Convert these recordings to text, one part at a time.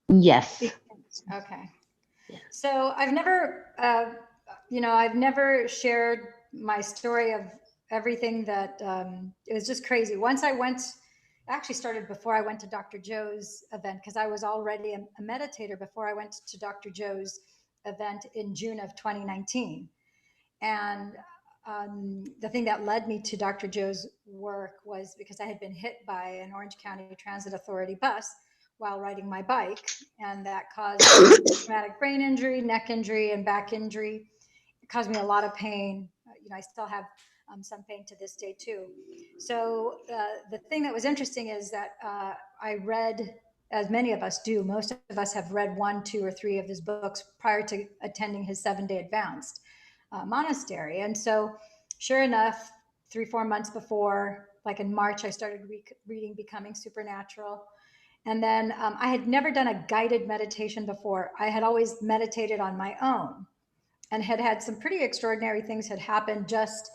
Yes. Okay. Yes. So I've never shared my story of everything that it was just crazy. Once I went, actually started before I went to Dr. Joe's event because I was already a meditator before I went to Dr. Joe's event in June of 2019. And the thing that led me to Dr. Joe's work was because I had been hit by an Orange County Transit Authority bus while riding my bike, and that caused traumatic brain injury, neck injury, and back injury. It caused me a lot of pain. I still have some pain to this day too. So the thing that was interesting is that I read, as many of us do, most of us have read one, two, or three of his books prior to attending his 7-day advanced monastery. And so, sure enough, 3, 4 months before, like in March, I started reading Becoming Supernatural. And then I had never done a guided meditation before. I had always meditated on my own and had had some pretty extraordinary things had happened, just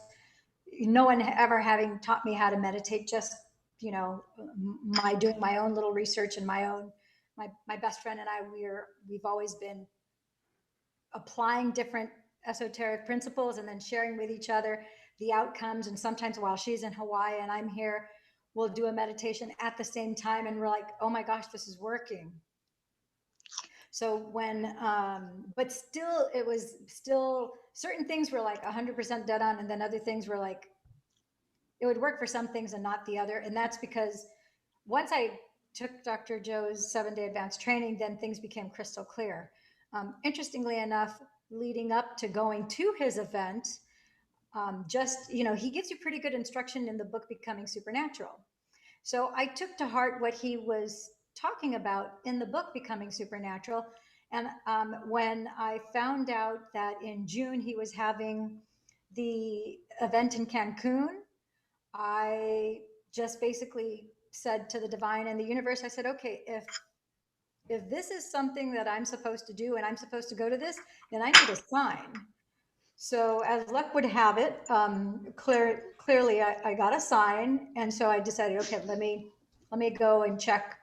no one ever having taught me how to meditate, just you know my doing my own little research and my best friend and I, we've always been applying different esoteric principles and then sharing with each other the outcomes. And sometimes while she's in Hawaii and I'm here, we'll do a meditation at the same time and we're like, oh my gosh, this is working. So but still, it was still certain things were like 100% dead on, and then other things were like it would work for some things and not the other. And that's because once I took Dr. Joe's 7-day advanced training, then things became crystal clear. Interestingly enough, leading up to going to his event, he gives you pretty good instruction in the book Becoming Supernatural. So I took to heart what he was talking about in the book Becoming Supernatural. And when I found out that in June he was having the event in Cancun, I just basically said to the divine and the universe, I said, okay, if this is something that I'm supposed to do and I'm supposed to go to this, then I need a sign. So as luck would have it, clearly I got a sign, and so I decided, okay, let me go and check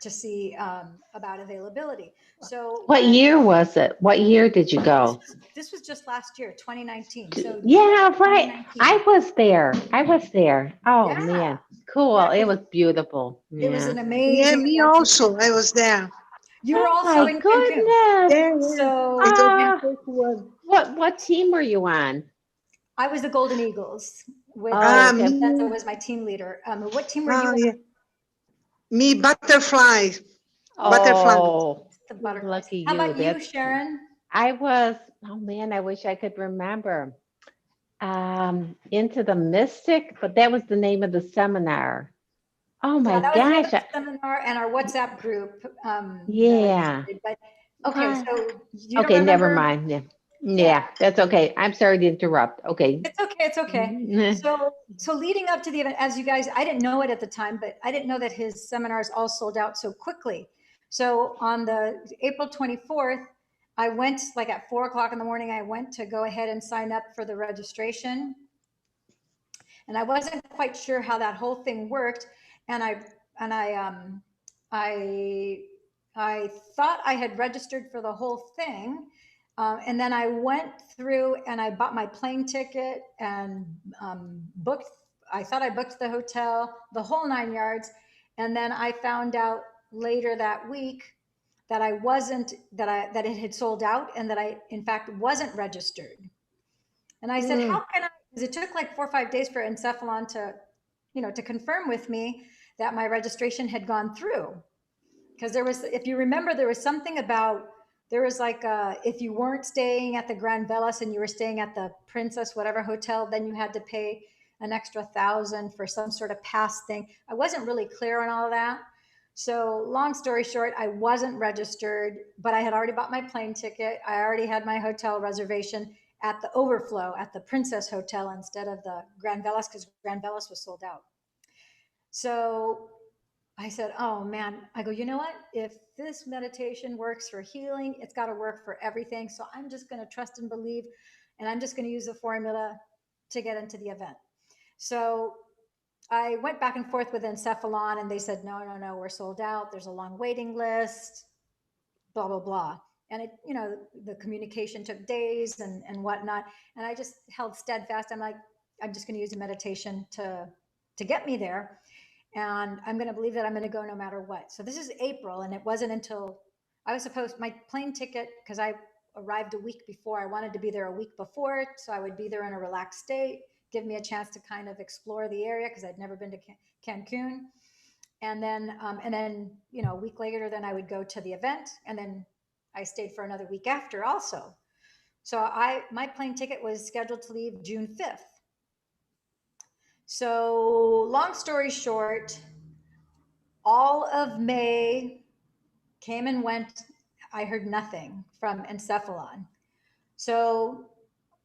to see about availability. So What when year was it? What year did you go? this was just last year, 2019. So June of Yeah, right. 2019. I was there. I was there. Oh Yeah, man, cool. yeah, It was beautiful. it was Yeah. an Yeah, amazing me event. also. I was there. You were Oh also my in Cancun. goodness. Yeah, yeah. I So go there Ah, first one. what team were you on? I was the Golden Eagles, which Oh, okay. Dispenza Me. was my team leader. What team were you Oh, on? yeah. Me, butterfly. Butterfly. Oh, The butterflies. lucky How you. about you, That's Sharon? I was. Oh man, I wish I could remember. Into the Mystic, but that was the name of the seminar. Oh Yeah, my that was the name gosh. of the seminar and our WhatsApp group that I Yeah. created. But okay, What? so you don't Okay, never remember? mind. Yeah. Yeah, Yeah, that's okay. I'm sorry to interrupt. Okay. it's okay. It's okay. So leading up to the event, as you guys, I didn't know it at the time, but I didn't know that his seminars all sold out so quickly. So on the April 24th, I went like at 4 o'clock in the morning. I went to go ahead and sign up for the registration, and I wasn't quite sure how that whole thing worked. And I I thought I had registered for the whole thing, and then I went through and I bought my plane ticket and booked. I thought I booked the hotel, the whole 9 yards, and then I found out later that week that I wasn't that it had sold out and that I in fact wasn't registered. And I said, how Mm. can I? Because it took like 4 or 5 days for Encephalon to confirm with me that my registration had gone through. Because there was, if you remember, there was something about, there was like, if you weren't staying at the Grand Velas and you were staying at the Princess whatever hotel, then you had to pay an extra 1,000 for some sort of pass thing. I wasn't really clear on all of that. So, long story short, I wasn't registered, but I had already bought my plane ticket. I already had my hotel reservation at the Overflow at the Princess Hotel instead of the Grand Velas because Grand Velas was sold out. So I said, oh man, I go, you know what? If this meditation works for healing, it's got to work for everything. So I'm just going to trust and believe, and I'm just going to use the formula to get into the event. So I went back and forth with Encephalon, and they said, no, no, no, we're sold out. There's a long waiting list. blah, blah, blah. And it, the communication took days and whatnot. And I just held steadfast. I'm like, I'm just going to use a meditation to get me there. And I'm going to believe that I'm going to go no matter what. So this is April. And it wasn't until I was supposed, my plane ticket, because I arrived a week before, I wanted to be there a week before. So I would be there in a relaxed state, give me a chance to kind of explore the area because I'd never been to Cancun. And then, a week later, then I would go to the event. And then I stayed for another week after also. So my plane ticket was scheduled to leave June 5th. So long story short, all of May came and went. I heard nothing from Encephalon. So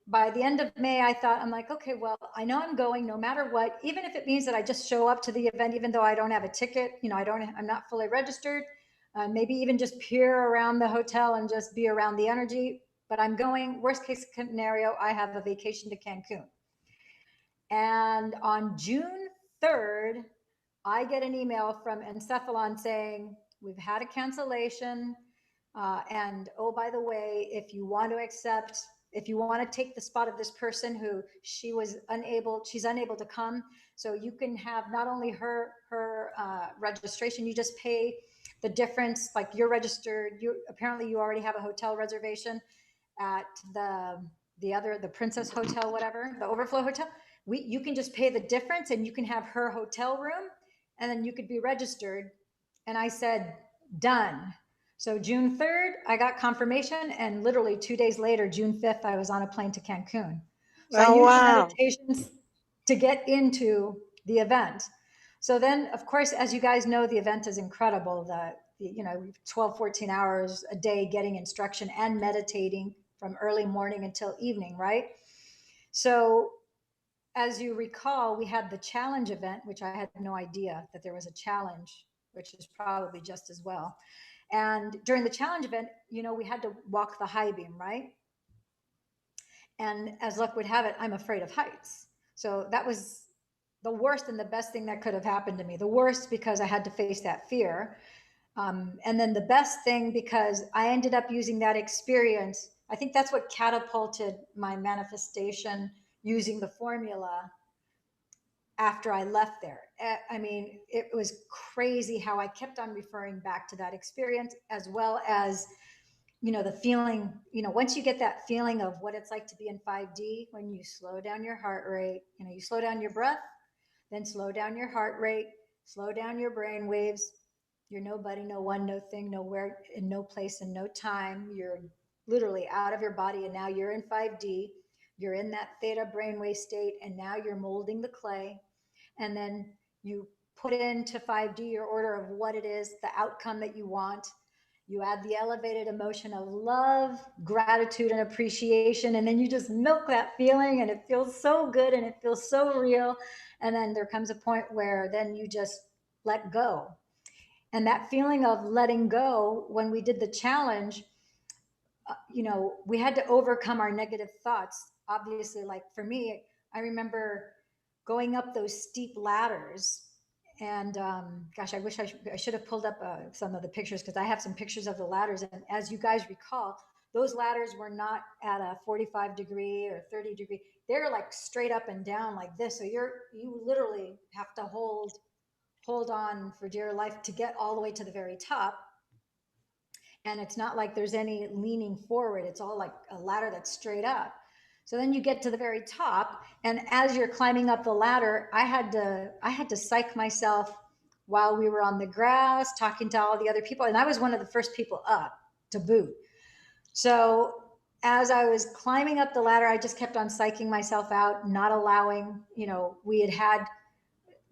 by the end of May, I thought, I'm like, okay, well, I know I'm going no matter what, even if it means that I just show up to the event, even though I don't have a ticket, I'm not fully registered, maybe even just peer around the hotel and just be around the energy, but I'm going. Worst case scenario, I have a vacation to Cancun. And on June 3rd, I get an email from Encephalon saying, we've had a cancellation. And oh, by the way, if you want to take the spot of this person who she's unable to come. So you can have not only her registration, you just pay the difference. Like you're registered, apparently you already have a hotel reservation at the Princess Hotel, whatever, the Overflow Hotel. You can just pay the difference and you can have her hotel room and then you could be registered. And I said, done. So June 3rd, I got confirmation, and literally 2 days later, June 5th, I was on a plane to Cancun. So I used meditations to get into the event. So then, of course, as you guys know, the event is incredible. 12, 14 hours a day getting instruction and meditating from early morning until evening, right? So as you recall, we had the challenge event, which I had no idea that there was a challenge, which is probably just as well. And during the challenge event, we had to walk the high beam, right? And as luck would have it, I'm afraid of heights. So that was the worst and the best thing that could have happened to me. The worst because I had to face that fear. And then the best thing because I ended up using that experience. I think that's what catapulted my manifestation using the formula after I left there. I mean, it was crazy how I kept on referring back to that experience, as well as, the feeling, once you get that feeling of what it's like to be in 5D, when you slow down your heart rate, you slow down your breath, then slow down your heart rate, slow down your brain waves. You're nobody, no one, no thing, nowhere, in no place, and no time. You're literally out of your body, and now you're in 5D. You're in that theta brainwave state, and now you're molding the clay. And then you put into 5D your order of what it is, the outcome that you want. You add the elevated emotion of love, gratitude, and appreciation. And then you just milk that feeling, and it feels so good and it feels so real. And then there comes a point where then you just let go. And that feeling of letting go, when we did the challenge, we had to overcome our negative thoughts. Obviously, like for me, I remember going up those steep ladders. And gosh, I wish I should have pulled up some of the pictures, because I have some pictures of the ladders. And as you guys recall, those ladders were not at a 45 degree or 30 degree. They're like straight up and down like this. So you literally have to hold on for dear life to get all the way to the very top. And it's not like there's any leaning forward. It's all like a ladder that's straight up. So then you get to the very top, and as you're climbing up the ladder, I had to psych myself while we were on the grass talking to all the other people, and I was one of the first people up to boot. So as I was climbing up the ladder, I just kept on psyching myself out, not allowing,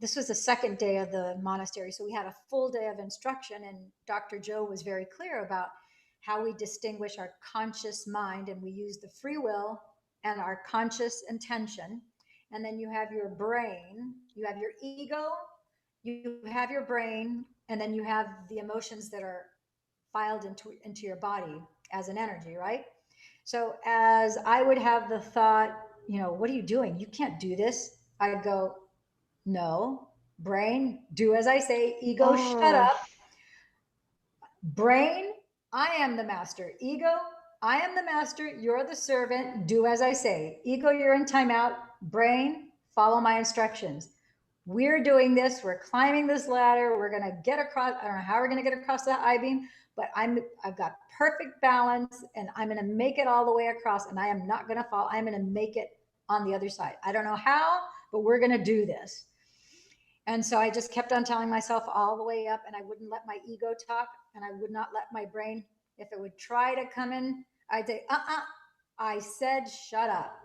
this was the second day of the monastery, so we had a full day of instruction, and Dr. Joe was very clear about how we distinguish our conscious mind, and we use the free will and our conscious intention. And then you have your brain, you have your ego, you have your brain, and then you have the emotions that are filed into your body as an energy, right? So as I would have the thought, what are you doing? You can't do this. I'd go, no, brain, do as I say. Ego, shut up. Brain, I am the master. Ego, I am the master. You're the servant. Do as I say. Ego, you're in timeout. Brain, follow my instructions. We're doing this. We're climbing this ladder. We're going to get across. I don't know how we're going to get across that I-beam, but I've got perfect balance and I'm going to make it all the way across and I am not going to fall. I'm going to make it on the other side. I don't know how, but we're going to do this. And so I just kept on telling myself all the way up, and I wouldn't let my ego talk, and I would not let my brain, if it would try to come in, I'd say, I said, shut up.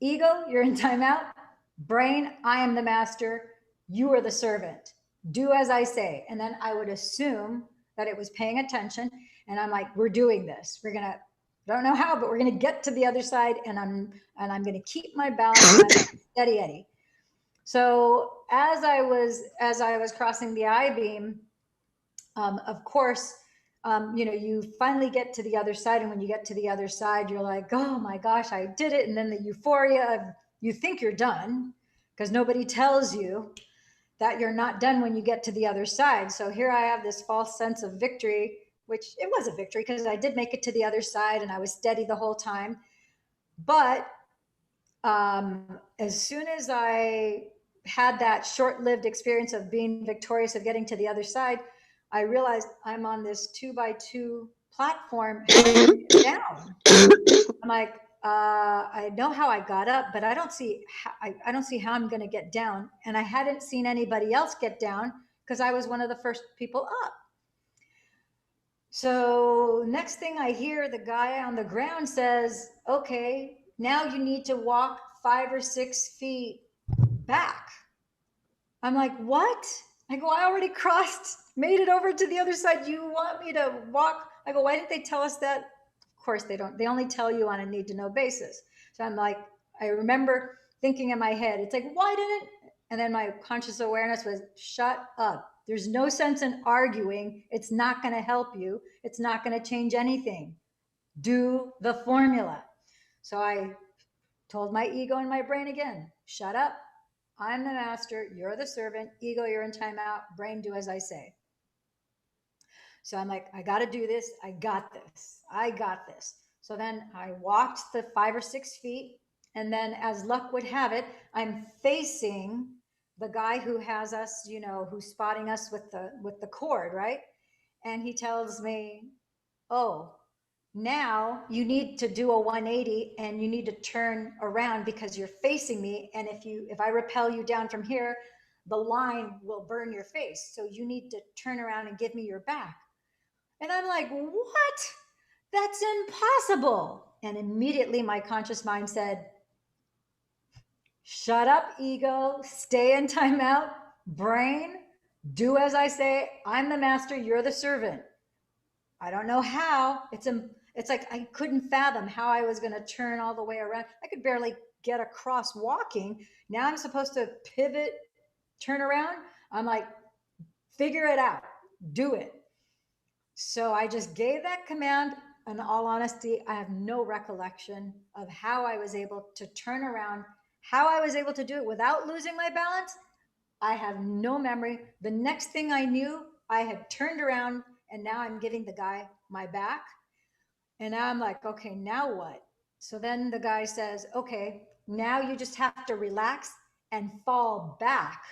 Ego, you're in timeout. Brain, I am the master. You are the servant. Do as I say. And then I would assume that it was paying attention. And I'm like, we're doing this. We're going to, don't know how, but we're going to get to the other side. And I'm going to keep my balance. Steady Eddie. So as I was crossing the I-beam, of course, you finally get to the other side, and when you get to the other side, you're like, oh my gosh, I did it! And then the euphoria of you think you're done because nobody tells you that you're not done when you get to the other side. So here I have this false sense of victory, which it was a victory because I did make it to the other side, and I was steady the whole time. But as soon as I had that short-lived experience of being victorious, of getting to the other side, I realized I'm on this 2x2 platform. How do I get down? I'm like, I know how I got up, but I don't see how I'm going to get down. And I hadn't seen anybody else get down because I was one of the first people up. So next thing I hear, the guy on the ground says, okay, now you need to walk 5 or 6 feet back. I'm like, what? I go, I already crossed, made it over to the other side. You want me to walk? I go, why didn't they tell us that? Of course they don't. They only tell you on a need to know basis. So I'm like, I remember thinking in my head, it's like, why didn't? And then my conscious awareness was, shut up. There's no sense in arguing. It's not going to help you. It's not going to change anything. Do the formula. So I told my ego and my brain again, shut up. I'm the master. You're the servant. Ego, you're in timeout. Brain, do as I say. So I'm like, I got to do this. I got this. I got this. So then I walked the 5 or 6 feet. And then as luck would have it, I'm facing the guy who has us, who's spotting us with the cord, right? And he tells me, oh, now you need to do a 180 and you need to turn around because you're facing me. And if I repel you down from here, the line will burn your face. So you need to turn around and give me your back. And I'm like, what? That's impossible. And immediately my conscious mind said, shut up, ego, stay in timeout, brain, do as I say. I'm the master, you're the servant. I don't know how. It's like I couldn't fathom how I was going to turn all the way around. I could barely get across walking. Now I'm supposed to pivot, turn around. I'm like, figure it out, do it. So I just gave that command. In all honesty, I have no recollection of how I was able to turn around, how I was able to do it without losing my balance. I have no memory. The next thing I knew, I had turned around and now I'm giving the guy my back. And now I'm like, okay, now what? So then the guy says, okay, now you just have to relax and fall back.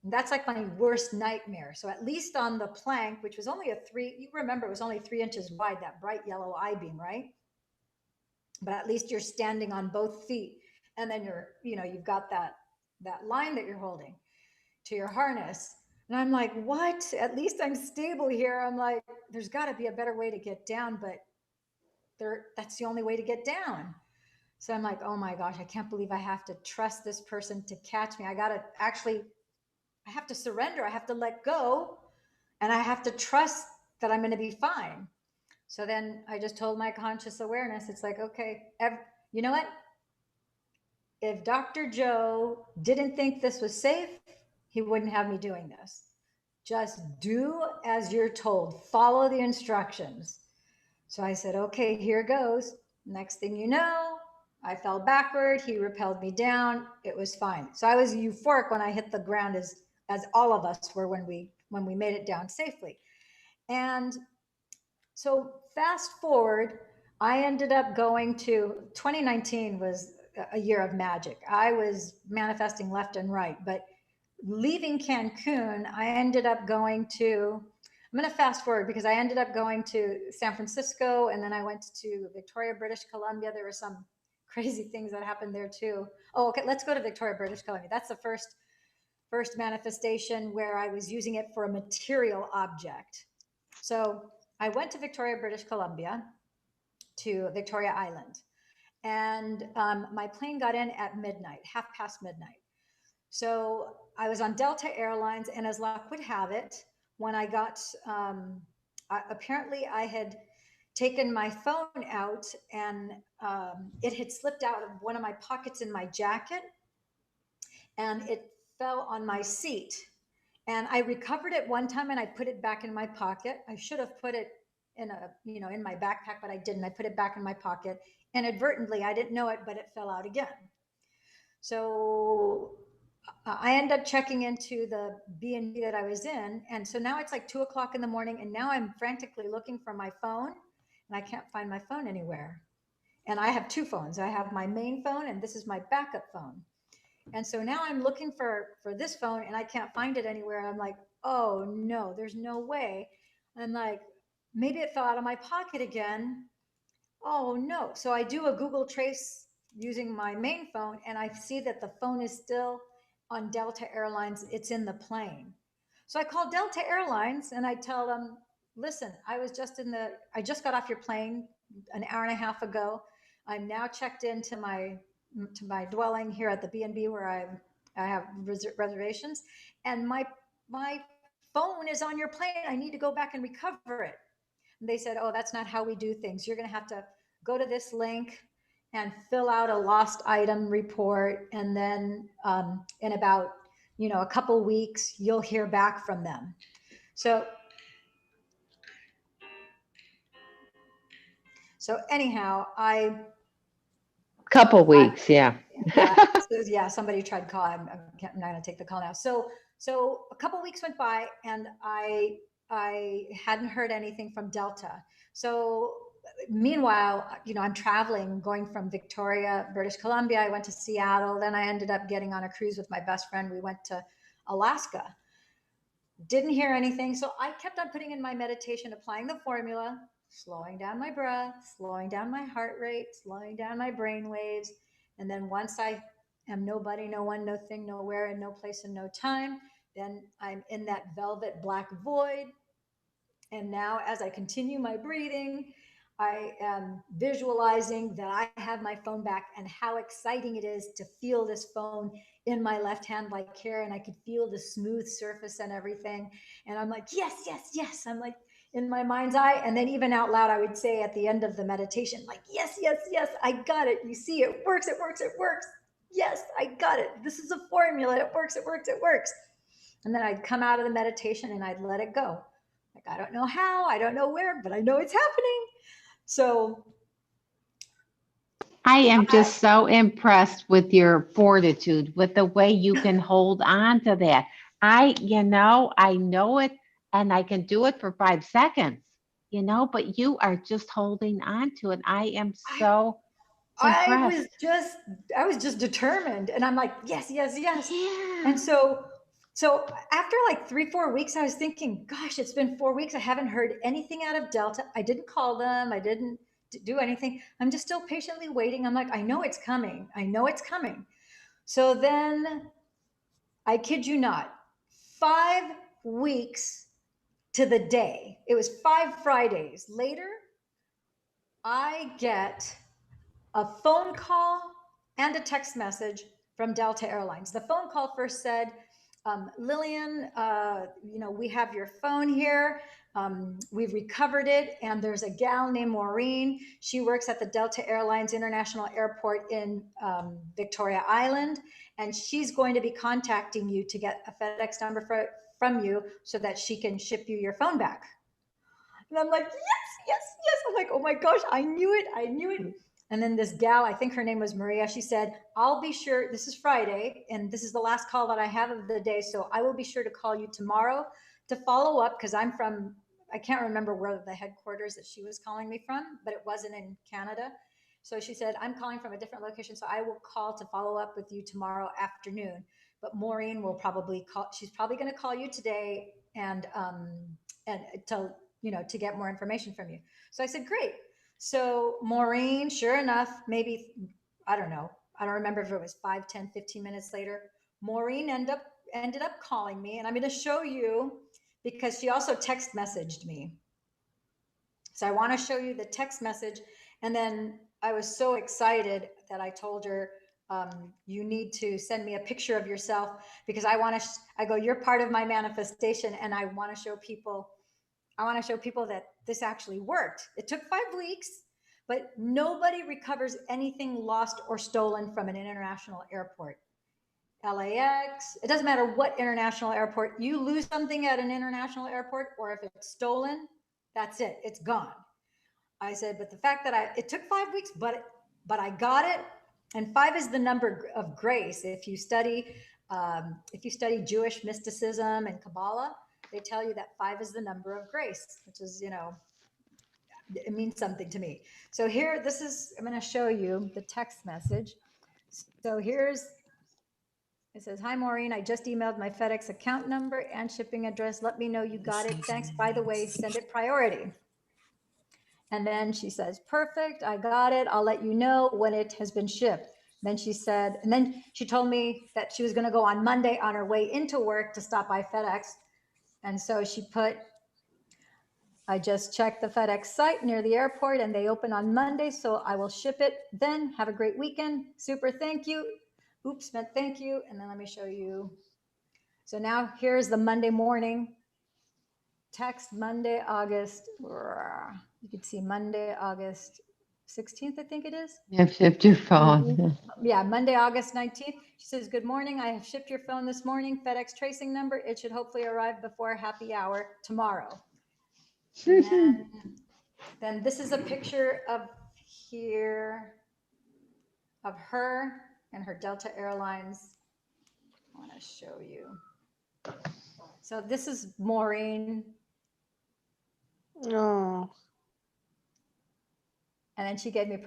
And that's like my worst nightmare. So at least on the plank, which was only you remember it was only 3 inches wide, that bright yellow I-beam, right? But at least you're standing on both feet. And then you've got that line that you're holding to your harness. And I'm like, what? At least I'm stable here. I'm like, there's got to be a better way to get down, but that's the only way to get down. So I'm like, oh my gosh, I can't believe I have to trust this person to catch me. I have to surrender. I have to let go, and I have to trust that I'm going to be fine. So then I just told my conscious awareness, it's like, okay, you know what? If Dr. Joe didn't think this was safe, he wouldn't have me doing this. Just do as you're told. Follow the instructions. So I said, okay, here goes. Next thing you know, I fell backward. He repelled me down. It was fine. So I was euphoric when I hit the ground, as all of us were when we made it down safely. And So fast forward, I ended up going to 2019 was a year of magic. I was manifesting left and right, but leaving Cancun, I ended up going to, I'm going to fast forward because I ended up going to San Francisco and then I went to Victoria, British Columbia. There were some crazy things that happened there too. Oh, okay. Let's go to Victoria, British Columbia. That's the first manifestation where I was using it for a material object. So I went to Victoria, British Columbia, to Victoria Island, and my plane got in at midnight, midnight. So I was on Delta Airlines, and as luck would have it, when I got, apparently I had taken my phone out, and it had slipped out of one of my pockets in my jacket, and it fell on my seat. And I recovered it one time and I put it back in my pocket. I should have put it in in my backpack, but I didn't. I put it back in my pocket inadvertently. I didn't know it, but it fell out again. So I ended up checking into the B&B that I was in. And so now it's like 2:00 in the morning. And now I'm frantically looking for my phone and I can't find my phone anywhere. And I have two phones. I have my main phone and this is my backup phone. And so now I'm looking for this phone and I can't find it anywhere. I'm like, oh no, there's no way. I'm like, maybe it fell out of my pocket again. Oh no. So I do a Google Trace using my main phone and I see that the phone is still on Delta Airlines. It's in the plane. So I call Delta Airlines and I tell them, listen, I just got off your plane an hour and a half ago. I'm now checked into my dwelling here at the B&B where I have reservations, and my phone is on your plane. I need to go back and recover it. And they said, oh, that's not how we do things. You're going to have to go to this link and fill out a lost item report, and then in about a couple weeks you'll hear back from them. So anyhow, Couple weeks, yeah. yeah, somebody tried to call. I'm not going to take the call now. So a couple weeks went by, and I hadn't heard anything from Delta. So meanwhile, I'm traveling, going from Victoria, British Columbia. I went to Seattle. Then I ended up getting on a cruise with my best friend. We went to Alaska. Didn't hear anything. So I kept on putting in my meditation, applying the formula, slowing down my breath, slowing down my heart rate, slowing down my brain waves. And then once I am nobody, no one, no thing, nowhere, and no place and no time, then I'm in that velvet black void. And now as I continue my breathing, I am visualizing that I have my phone back and how exciting it is to feel this phone in my left hand like here, and I could feel the smooth surface and everything. And I'm like, yes, yes, yes. I'm like in my mind's eye. And then even out loud, I would say at the end of the meditation, like, yes, yes, yes, I got it. You see, it works, it works, it works. Yes, I got it. This is a formula. It works, it works, it works. And then I'd come out of the meditation and I'd let it go. Like, I don't know how, I don't know where, but I know it's happening. So I am just so impressed with your fortitude, with the way you can hold on to that. I know it and I can do it for 5 seconds, but you are just holding on to it. I am so impressed. I was just determined, and I'm like, yes, yes, yes. Yeah. And so after like 3-4 weeks, I was thinking, gosh, it's been 4 weeks. I haven't heard anything out of Delta. I didn't call them. I didn't do anything. I'm just still patiently waiting. I'm like, I know it's coming. I know it's coming. So then, I kid you not, 5 weeks to the day, it was 5 Fridays later, I get a phone call and a text message from Delta Airlines. The phone call first said, Lillian, we have your phone here. We've recovered it. And there's a gal named Maureen. She works at the Delta Airlines International Airport in Victoria Island. And she's going to be contacting you to get a FedEx number from you so that she can ship you your phone back. And I'm like, yes, yes, yes. I'm like, oh my gosh, I knew it. I knew it. And then this gal, I think her name was Maria, she said, I'll be sure, this is Friday, and this is the last call that I have of the day, so I will be sure to call you tomorrow to follow up, because I'm from I can't remember where the headquarters that she was calling me from, but it wasn't in Canada. So she said, I'm calling from a different location, so I will call to follow up with you tomorrow afternoon. But Maureen will probably call. She's probably going to call you today and to, you know, to get more information from you. So I said, great. So Maureen, sure enough, maybe, I don't know, I don't remember if it was 5, 10, 15 minutes later, Maureen ended up calling me, and I'm going to show you because she also text messaged me. So I want to show you the text message. And then I was so excited that I told her, you need to send me a picture of yourself because I go, you're part of my manifestation. And I want to show people that this actually worked. It took 5 weeks, but nobody recovers anything lost or stolen from an international airport. LAX, it doesn't matter what international airport, you lose something at an international airport, or if it's stolen, that's it, it's gone. I said, but the fact that it took 5 weeks, but I got it. And 5 is the number of grace. If you study Jewish mysticism and Kabbalah, they tell you that 5 is the number of grace, which is, you know, it means something to me. So here, I'm going to show you the text message. So it says, hi, Maureen, I just emailed my FedEx account number and shipping address. Let me know you got it. Thanks. By the way, send it priority. And then she says, perfect, I got it. I'll let you know when it has been shipped. Then she said, and then she told me that she was going to go on Monday on her way into work to stop by FedEx. And so she put, I just checked the FedEx site near the airport and they open on Monday. So I will ship it then. Have a great weekend. Super. Thank you. Oops, meant thank you. And then let me show you. So now here's the Monday morning text, Monday, August. You can see Monday, August 16th, I think it is. You've shipped your phone. Yeah, Monday, August 19th. She says, good morning. I have shipped your phone this morning. FedEx tracing number. It should hopefully arrive before happy hour tomorrow. And then this is a picture of her and her Delta Airlines. I want to show you. So this is Maureen. Oh. And then she gave me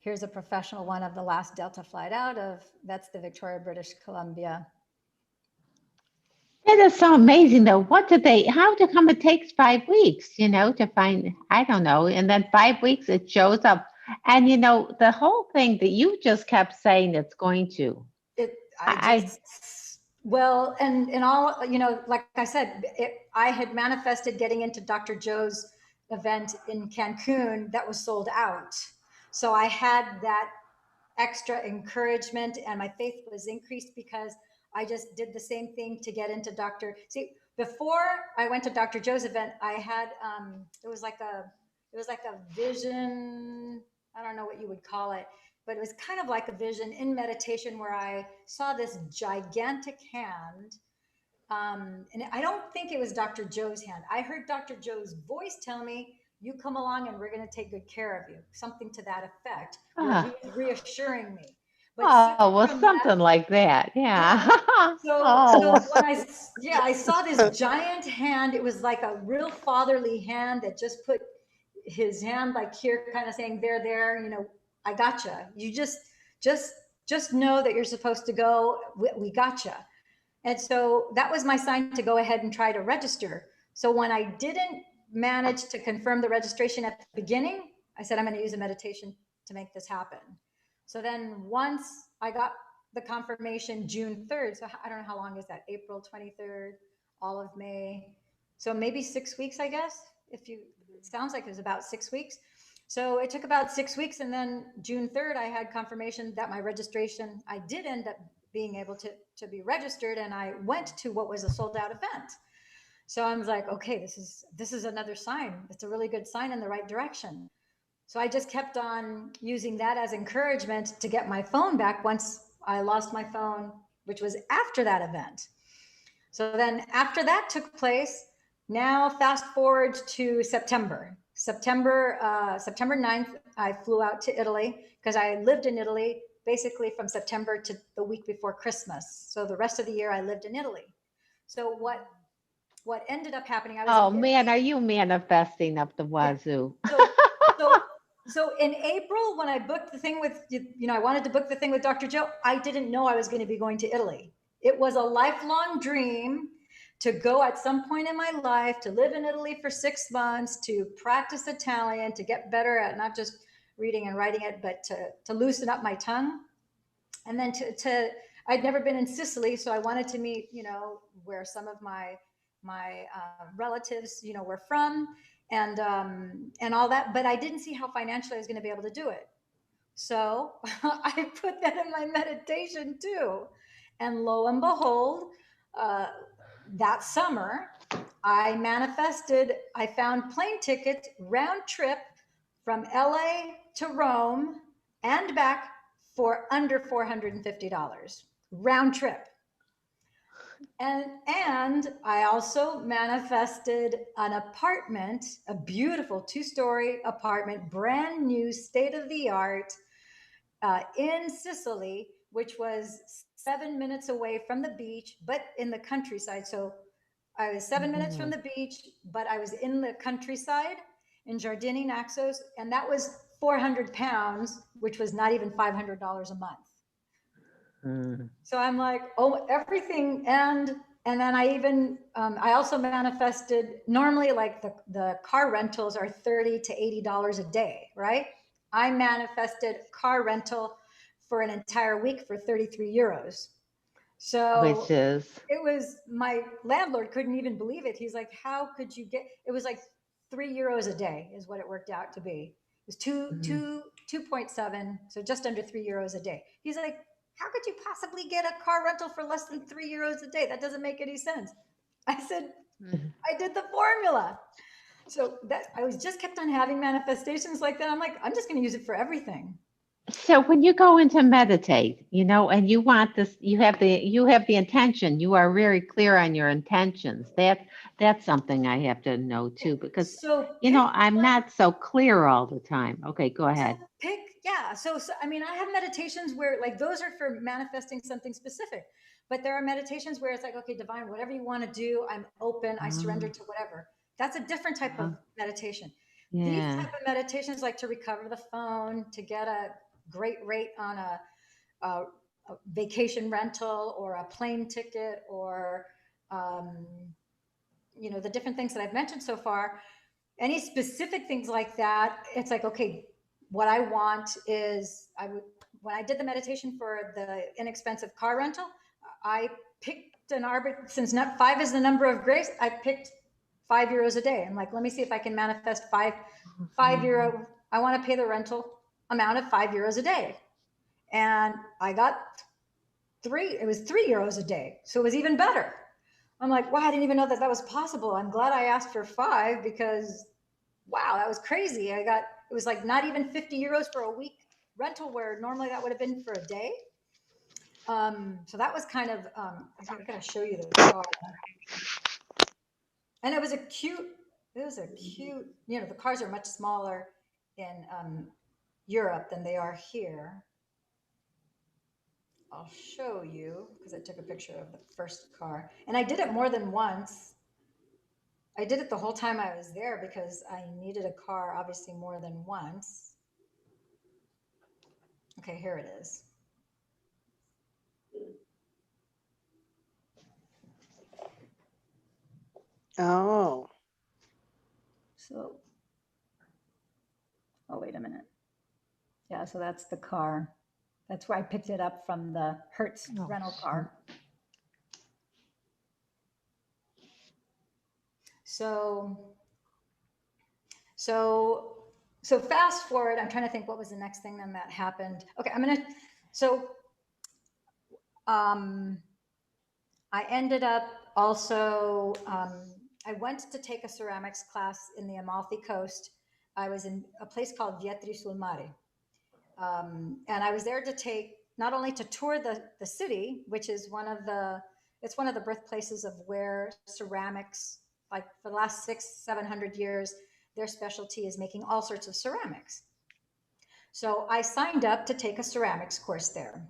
here's a professional one of the last Delta flight out of, that's the Victoria, British Columbia. That is so amazing though. How to come it takes 5 weeks, you know, to find, I don't know. And then 5 weeks it shows up. And you know, the whole thing that you just kept saying it's going to. Well, and all, you know, like I said, I had manifested getting into Dr. Joe's event in Cancun that was sold out. So I had that extra encouragement and my faith was increased because I just did the same thing to get into before I went to Dr. Joe's event, I had, it was like a vision. I don't know what you would call it, but it was kind of like a vision in meditation where I saw this gigantic hand. And I don't think it was Dr. Joe's hand. I heard Dr. Joe's voice tell me, you come along and we're going to take good care of you. Something to that effect. He was reassuring me. But something like that. Yeah. So when I saw this giant hand, it was like a real fatherly hand that just put his hand like here, kind of saying, there, you know, I gotcha. You just know that you're supposed to go. We gotcha. And so that was my sign to go ahead and try to register. So when I didn't manage to confirm the registration at the beginning, I said, I'm going to use a meditation to make this happen. So then once I got the confirmation June 3rd, so I don't know how long is that, April 23rd, all of May. So maybe 6 weeks, I guess, it sounds like it was about 6 weeks. So it took about 6 weeks. And then June 3rd, I had confirmation that my registration, I did end up being able to be registered. And I went to what was a sold out event. So I was like, okay, this is another sign. It's a really good sign in the right direction. So I just kept on using that as encouragement to get my phone back once I lost my phone, which was after that event. So then after that took place, now fast forward to September 9th, I flew out to Italy because I lived in Italy basically from September to the week before Christmas. So the rest of the year I lived in Italy. So what what ended up happening, I was Oh in man, Italy. are you manifesting up the Yeah. wazoo? So in April, when I booked the thing with, I wanted to book the thing with Dr. Joe, I didn't know I was going to be going to Italy. It was a lifelong dream to go at some point in my life, to live in Italy for 6 months, to practice Italian, to get better at not just reading and writing it, but to loosen up my tongue. And then I'd never been in Sicily, so I wanted to meet, where some of my relatives, were from, and all that. But I didn't see how financially I was going to be able to do it. So I put that in my meditation too, and lo and behold, that summer I manifested. I found plane ticket round trip from LA to Rome and back for under $450 round trip. And I also manifested an apartment, a beautiful 2-story apartment, brand new, state of the art, in Sicily, which was 7 minutes away from the beach, but in the countryside. So I was 7 minutes from the beach, but I was in the countryside in Giardini Naxos, and that was 400 pounds, which was not even $500 a month. So I'm like, oh, everything. And then I also manifested, normally like the car rentals are $30 to $80 a day, right? I manifested car rental for an entire week for 33 euros. So Which is it was, my landlord couldn't even believe it. He's like, how could you get, it was like 3 euros a day is what it worked out to be. It was 2.7, so just under 3 euros a day. He's like, how could you possibly get a car rental for less than 3 euros a day? That doesn't make any sense. I said, I did the formula. So that I was just kept on having manifestations like that. I'm like, I'm just going to use it for everything. so when you go into meditate, and you want this, you have the intention. You are very clear on your intentions. That's something I have to know too, because So I'm not so clear all the time. Okay, go ahead. So I mean, I have meditations where like those are for manifesting something specific, but there are meditations where it's like, okay, divine, whatever you want to do, I'm open, I surrender to whatever. That's a different type of meditation. These Yeah. type of meditations, like to recover the phone, to get a great rate on a vacation rental or a plane ticket, or the different things that I've mentioned so far, any specific things like that, it's like, okay, what I want is, when I did the meditation for the inexpensive car rental, I picked since 5 is the number of grace, I picked 5 euros a day. I'm like, let me see if I can manifest five euro. I want to pay the rental amount of 5 euros a day. And I got it was 3 euros a day. So it was even better. I'm like, wow, I didn't even know that was possible. I'm glad I asked for 5, because wow, that was crazy. It was like not even 50 euros for a week rental, where normally that would have been for a day. So that was kind of, I'm going to show you the car. And it was a cute, the cars are much smaller in Europe than they are here. I'll show you, because I took a picture of the first car, and I did it more than once. I did it the whole time I was there because I needed a car, obviously, more than once. Okay, here it is. Oh. So, oh, wait a minute. Yeah, so that's the car. That's where I picked it up from the Hertz rental car. So fast forward, I'm trying to think what was the next thing then that happened. Okay, I ended up also, I went to take a ceramics class in the Amalfi Coast. I was in a place called Vietri sul Mare. And I was there to not only to tour the city, which is it's one of the birthplaces of where ceramics, like for the last 700 years, their specialty is making all sorts of ceramics. So I signed up to take a ceramics course there.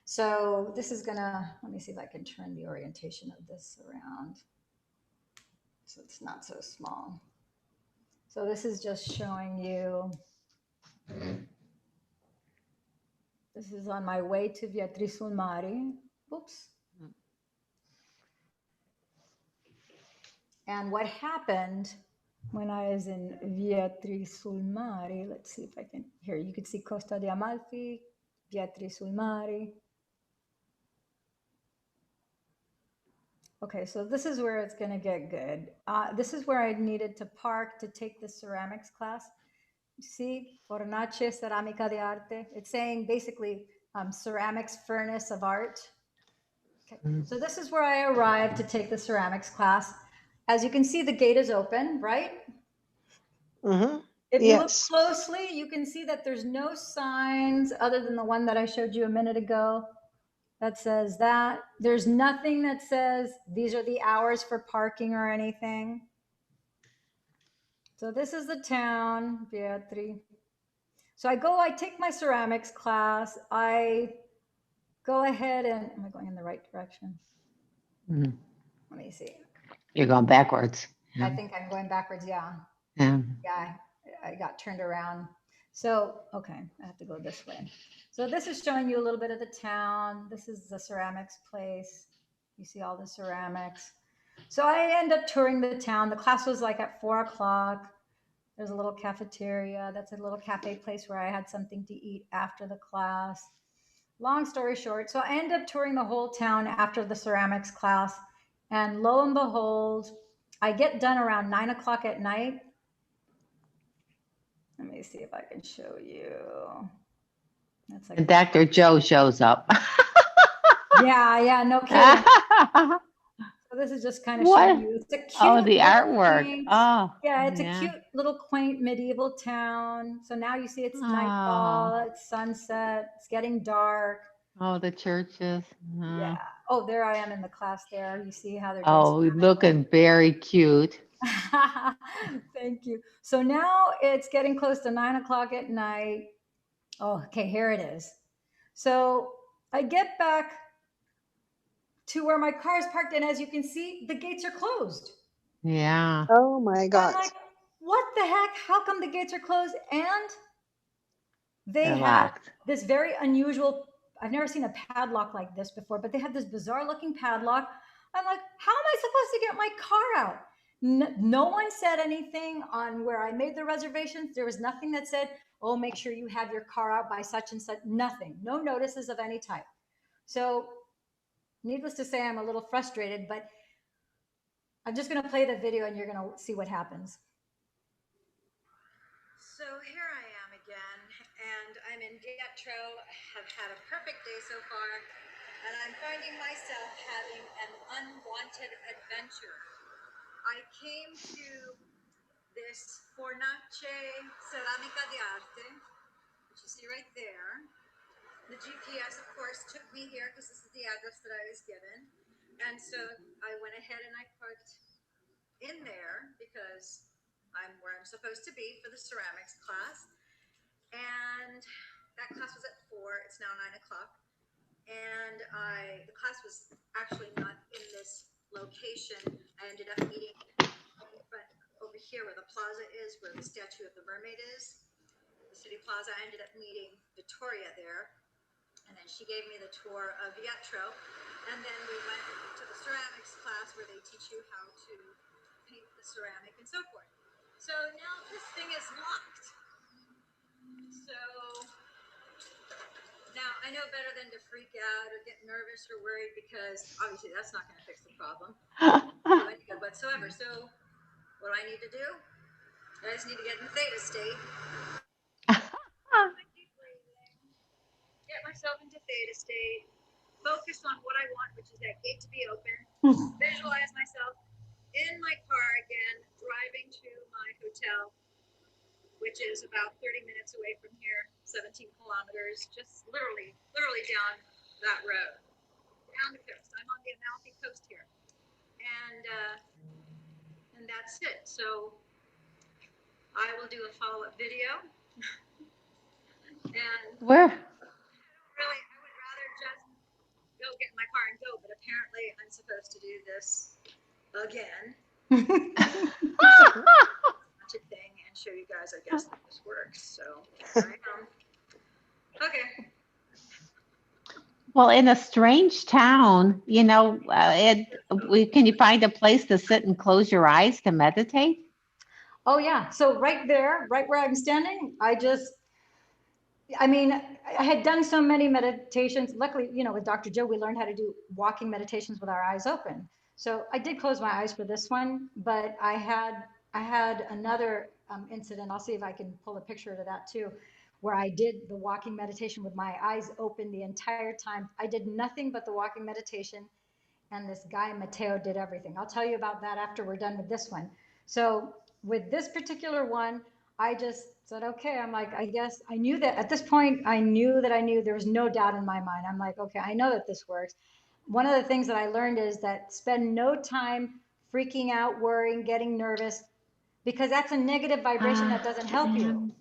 So this is let me see if I can turn the orientation of this around. So it's not so small. So this is just showing you, this is on my way to Vietri sul Mare. Oops. And what happened when I was in Vietri sul Mare, let's see if I can, here you can see Costa di Amalfi, Vietri sul Mare. Okay, so this is where it's going to get good. This is where I needed to park to take the ceramics class. You see, Fornace Ceramica di Arte. It's saying basically ceramics furnace of art. Okay, so this is where I arrived to take the ceramics class. As you can see, the gate is open, right? Mm-hmm. If you look Yes. closely, you can see that there's no signs other than the one that I showed you a minute ago that says that. There's nothing that says these are the hours for parking or anything. So this is the town, Vietri. So I take my ceramics class. I go ahead and, am I going in the right direction? Mhm. Let me see. You're going backwards. I think I'm going backwards. Yeah. Yeah. Yeah, I got turned around. So, okay, I have to go this way. So this is showing you a little bit of the town. This is the ceramics place. You see all the ceramics. So I end up touring the town. The class was like at 4 o'clock. There's a little cafeteria. That's a little cafe place where I had something to eat after the class. Long story short, so I end up touring the whole town after the ceramics class. And lo and behold, I get done around 9 o'clock at night. Let me see if I can show you. That's like, And Dr. Joe shows up. yeah, no kidding. So this is just kind of showing What? you. It's a Oh, cute the little artwork. quaint. Oh, Yeah, it's a yeah. cute little quaint medieval town. So now you see it's Oh, nightfall, it's sunset, it's getting dark. oh, the churches. Yeah. Oh, there I am in the class there. You see how they're doing Oh, looking very cute. Thank you. So now it's getting close to 9 o'clock at night. Oh, okay, here it is. So I get back to where my car is parked, and as you can see, the gates are closed. Yeah. Oh my I'm God. like, what the heck? How come the gates are closed? And they They're have locked. this very unusual, I've never seen a padlock like this before, but they have this bizarre looking padlock. I'm like, how am I supposed to get my car out? No one said anything on where I made the reservations. There was nothing that said, oh, make sure you have your car out by such and such. Nothing. No notices of any type. So, needless to say, I'm a little frustrated, but I'm just going to play the video and you're going to see what happens. So here I am again, and I'm in Pietro. Have had a perfect day so far, and I'm finding myself having an unwanted adventure. I came to this Fornace Ceramica di Arte, which you see right there. The GPS, of course, took me here because this is the address that I was given. And so I went ahead and I parked in there because I'm where I'm supposed to be for the ceramics class. And that class was at 4. It's now 9 o'clock. And the class was actually not in this location. I ended up meeting over here where the plaza is, where the statue of the mermaid is, the city plaza. I ended up meeting Victoria there. And then she gave me the tour of Vietro. And then we went to the ceramics class where they teach you how to paint the ceramic and so forth. So now this thing is locked. So now I know better than to freak out or get nervous or worried because obviously that's not going to fix the problem. Do any good whatsoever. So what do I need to do? I just need to get in theta state. Deep breathing. Get myself into theta state. Focus on what I want, which is that gate to be open. Visualize myself in my car again, driving to my hotel, which is about 30 minutes away from here, 17 kilometers, just literally down that road, down the coast. I'm on the Amalfi Coast here, and that's it. So I will do a follow-up video, and Where? really, I would rather just go get in my car and go, but apparently I'm supposed to do this again. Such a thing and show you guys, I guess, that this works. So here I am. Okay. Well, in a strange town, can you find a place to sit and close your eyes to meditate? Oh yeah. So right there, right where I'm standing, I mean, I had done so many meditations. Luckily, with Dr. Joe, we learned how to do walking meditations with our eyes open. So I did close my eyes for this one, but I had another incident. I'll see if I can pull a picture of that too, where I did the walking meditation with my eyes open the entire time. I did nothing but the walking meditation, and this guy Mateo did everything. I'll tell you about that after we're done with this one. So with this particular one, I just said, okay, I'm like, I guess I knew that at this point, I knew there was no doubt in my mind. I'm like, okay, I know that this works. One of the things that I learned is that spend no time freaking out, worrying, getting nervous, because that's a negative vibration that doesn't help you.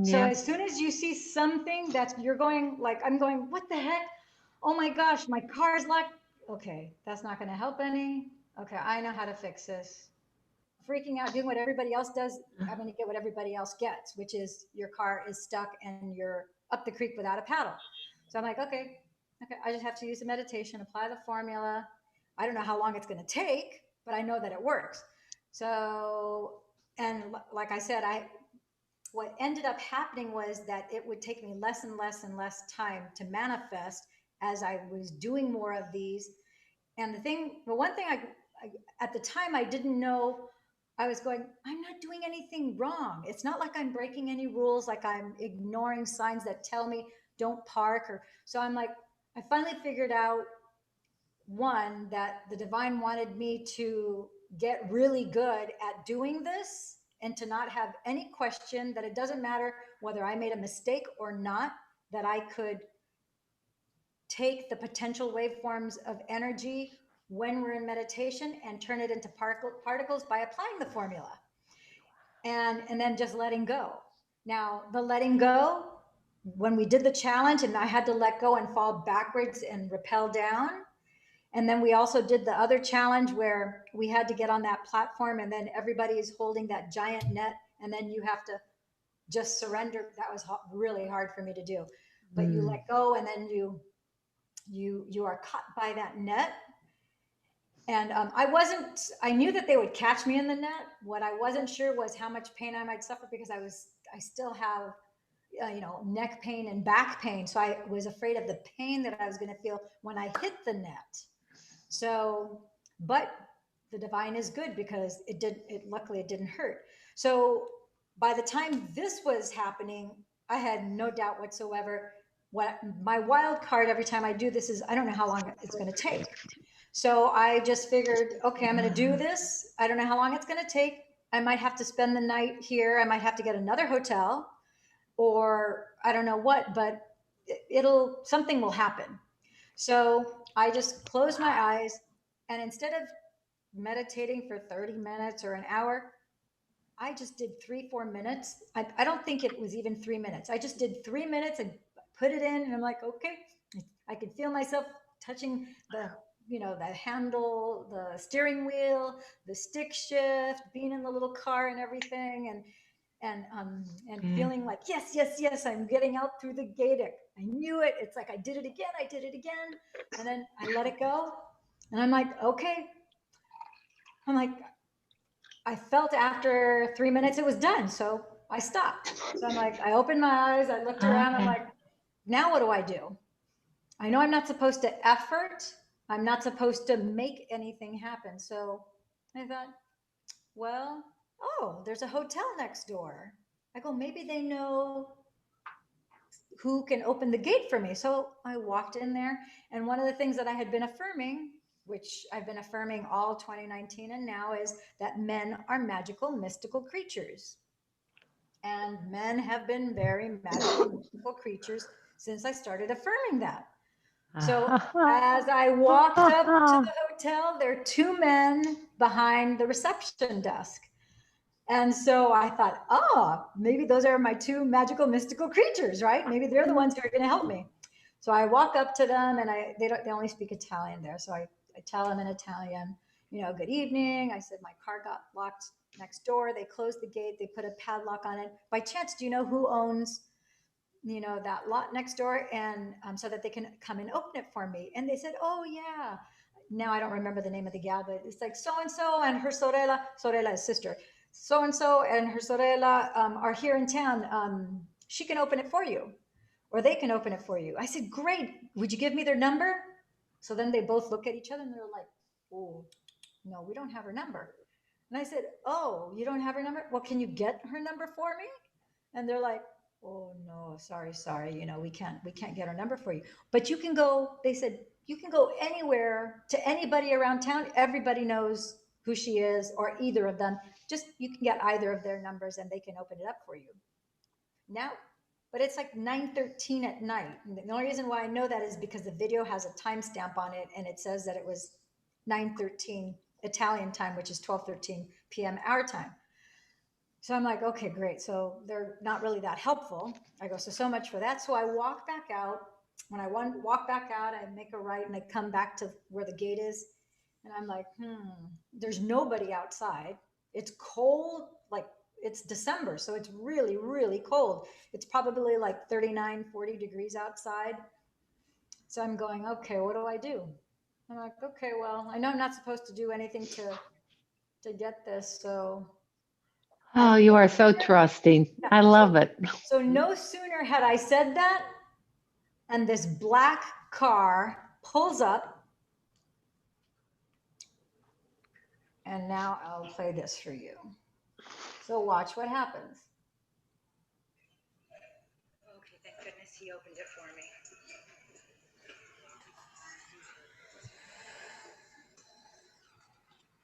So Yeah. as soon as you see something you're going like, I'm going, what the heck? Oh my gosh, my car's locked. Okay, that's not going to help any. Okay, I know how to fix this. Freaking out, doing what everybody else does, I'm going to get what everybody else gets, which is your car is stuck and you're up the creek without a paddle. So I'm like, okay, I just have to use the meditation, apply the formula. I don't know how long it's going to take, but I know that it works. So, and like I said, what ended up happening was that it would take me less and less and less time to manifest as I was doing more of these. And the one thing at the time I didn't know, I was going, I'm not doing anything wrong. It's not like I'm breaking any rules, like I'm ignoring signs that tell me don't park. So I'm like, I finally figured out, one, that the divine wanted me to get really good at doing this and to not have any question that it doesn't matter whether I made a mistake or not, that I could take the potential waveforms of energy when we're in meditation and turn it into particles by applying the formula, and then just letting go. Now, the letting go, when we did the challenge and I had to let go and fall backwards and rappel down, and then we also did the other challenge where we had to get on that platform and then everybody is holding that giant net and then you have to just surrender. That was really hard for me to do, but you let go and then you are caught by that net. And I knew that they would catch me in the net. What I wasn't sure was how much pain I might suffer, because I still have, neck pain and back pain. So I was afraid of the pain that I was going to feel when I hit the net. So, but the divine is good because luckily it didn't hurt. So by the time this was happening, I had no doubt whatsoever. What my wild card every time I do this is, I don't know how long it's going to take. So I just figured, okay, I'm going to do this. I don't know how long it's going to take. I might have to spend the night here. I might have to get another hotel, or I don't know what, but something will happen. So I just closed my eyes, and instead of meditating for 30 minutes or an hour, I just did 3-4 minutes. I don't think it was even 3 minutes. I just did 3 minutes and put it in, and I'm like, okay, I could feel myself touching the handle, the steering wheel, the stick shift, being in the little car and everything, and feeling like, yes, yes, yes, I'm getting out through the gate. I knew it. It's like I did it again, and then I let it go, and I'm like, okay. I'm like, I felt after 3 minutes it was done, so I stopped. So I'm like, I opened my eyes, I looked around, I'm like, now what do I do? I know I'm not supposed to effort. I'm not supposed to make anything happen. So I thought, well, oh, there's a hotel next door. I go, maybe they know who can open the gate for me. So I walked in there. And one of the things that I had been affirming, which I've been affirming all 2019 and now, is that men are magical, mystical creatures. And men have been very magical, mystical creatures since I started affirming that. So as I walked up to the hotel, there are two men behind the reception desk. And so I thought, oh, maybe those are my two magical, mystical creatures, right? Maybe they're the ones who are going to help me. So I walk up to them, and they only speak Italian there. So I tell them in Italian, good evening. I said, my car got locked next door. They closed the gate. They put a padlock on it. By chance, do you know who owns, that lot next door? And so that they can come and open it for me. And they said, oh, yeah. Now I don't remember the name of the gal, but it's like so-and-so and her Sorella is sister. So-and-so and her Sorella are here in town. She can open it for you, or they can open it for you. I said, great. Would you give me their number? So then they both look at each other and they're like, oh, no, we don't have her number. And I said, oh, you don't have her number? Well, can you get her number for me? And they're like, oh no, sorry. We can't get her number for you. But you can go, they said, you can go anywhere to anybody around town. Everybody knows who she is, or either of them. Just, you can get either of their numbers and they can open it up for you. Now, but it's like 9:13 at night. And the only reason why I know that is because the video has a timestamp on it, and it says that it was 9:13 Italian time, which is 12:13 p.m. our time. So I'm like, okay, great. So they're not really that helpful. I go, so much for that. So I walk back out. When I walk back out, I make a right and I come back to where the gate is. And I'm like, there's nobody outside. It's cold, like it's December. So it's really, really cold. It's probably like 39, 40 degrees outside. So I'm going, okay, what do I do? I'm like, okay, well, I know I'm not supposed to do anything to get this. So Oh, you are so trusting. I love it. So no sooner had I said that, and this black car pulls up, and now I'll play this for you. So watch what happens. Okay, thank goodness he opened it for me.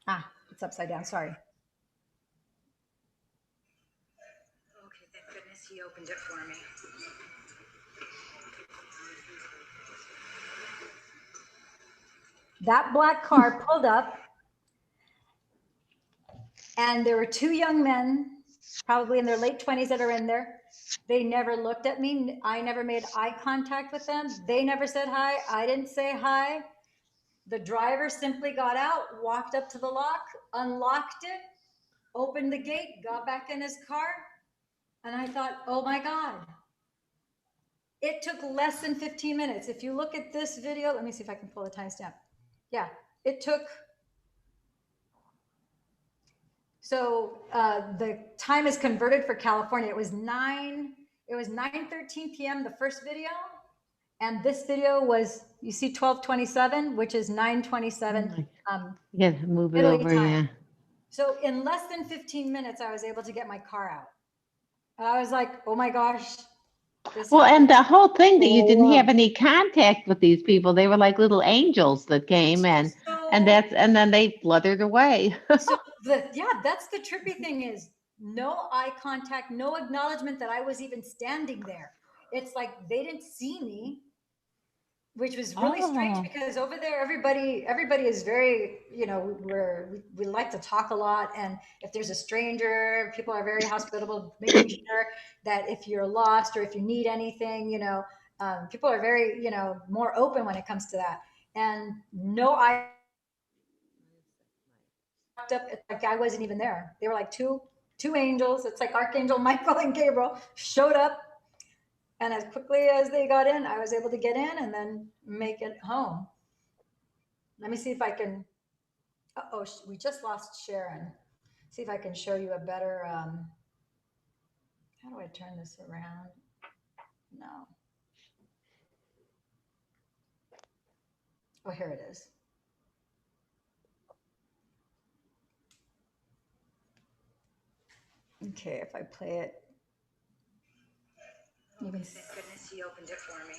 Ah, it's upside down, sorry. Okay, thank goodness he opened it for me. That black car pulled up, and there were two young men, probably in their late 20s, that are in there. They never looked at me. I never made eye contact with them. They never said hi. I didn't say hi. The driver simply got out, walked up to the lock, unlocked it, opened the gate, got back in his car. And I thought, oh my God. It took less than 15 minutes. If you look at this video, let me see if I can pull the timestamp. Yeah, it took. So the time is converted for California. It was 9:13 p.m. the first video, and this video was, you see 12:27, which is 9:27. Yeah, move it Italy over. time. Yeah. So in less than 15 minutes, I was able to get my car out. And I was like, oh my gosh. Well, and the whole thing that you didn't have any contact with these people, they were like little angels that came and then they fluttered away. So that's the trippy thing, is no eye contact, no acknowledgement that I was even standing there. It's like they didn't see me, which was really strange, because over there everybody is very, we like to talk a lot, and if there's a stranger, people are very hospitable, making sure that if you're lost or if you need anything, people are very, more open when it comes to that. And no, I walked up, it's like I wasn't even there. They were like two angels. It's like Archangel Michael and Gabriel showed up. And as quickly as they got in, I was able to get in and then make it home. Let me see if I can. Oh, we just lost Sharon. See if I can show you a better. How do I turn this around? No. Oh, here it is. Okay, if I play it. You can see. Thank goodness he opened it for me.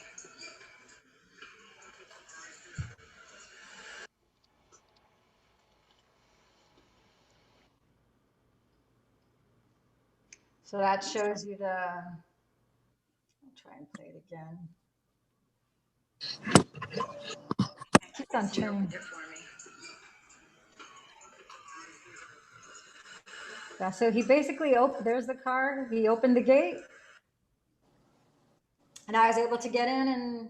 So that shows you the. I'll try and play it again. Keep on turning. Yeah, so he basically there's the car. He opened the gate, and I was able to get in, and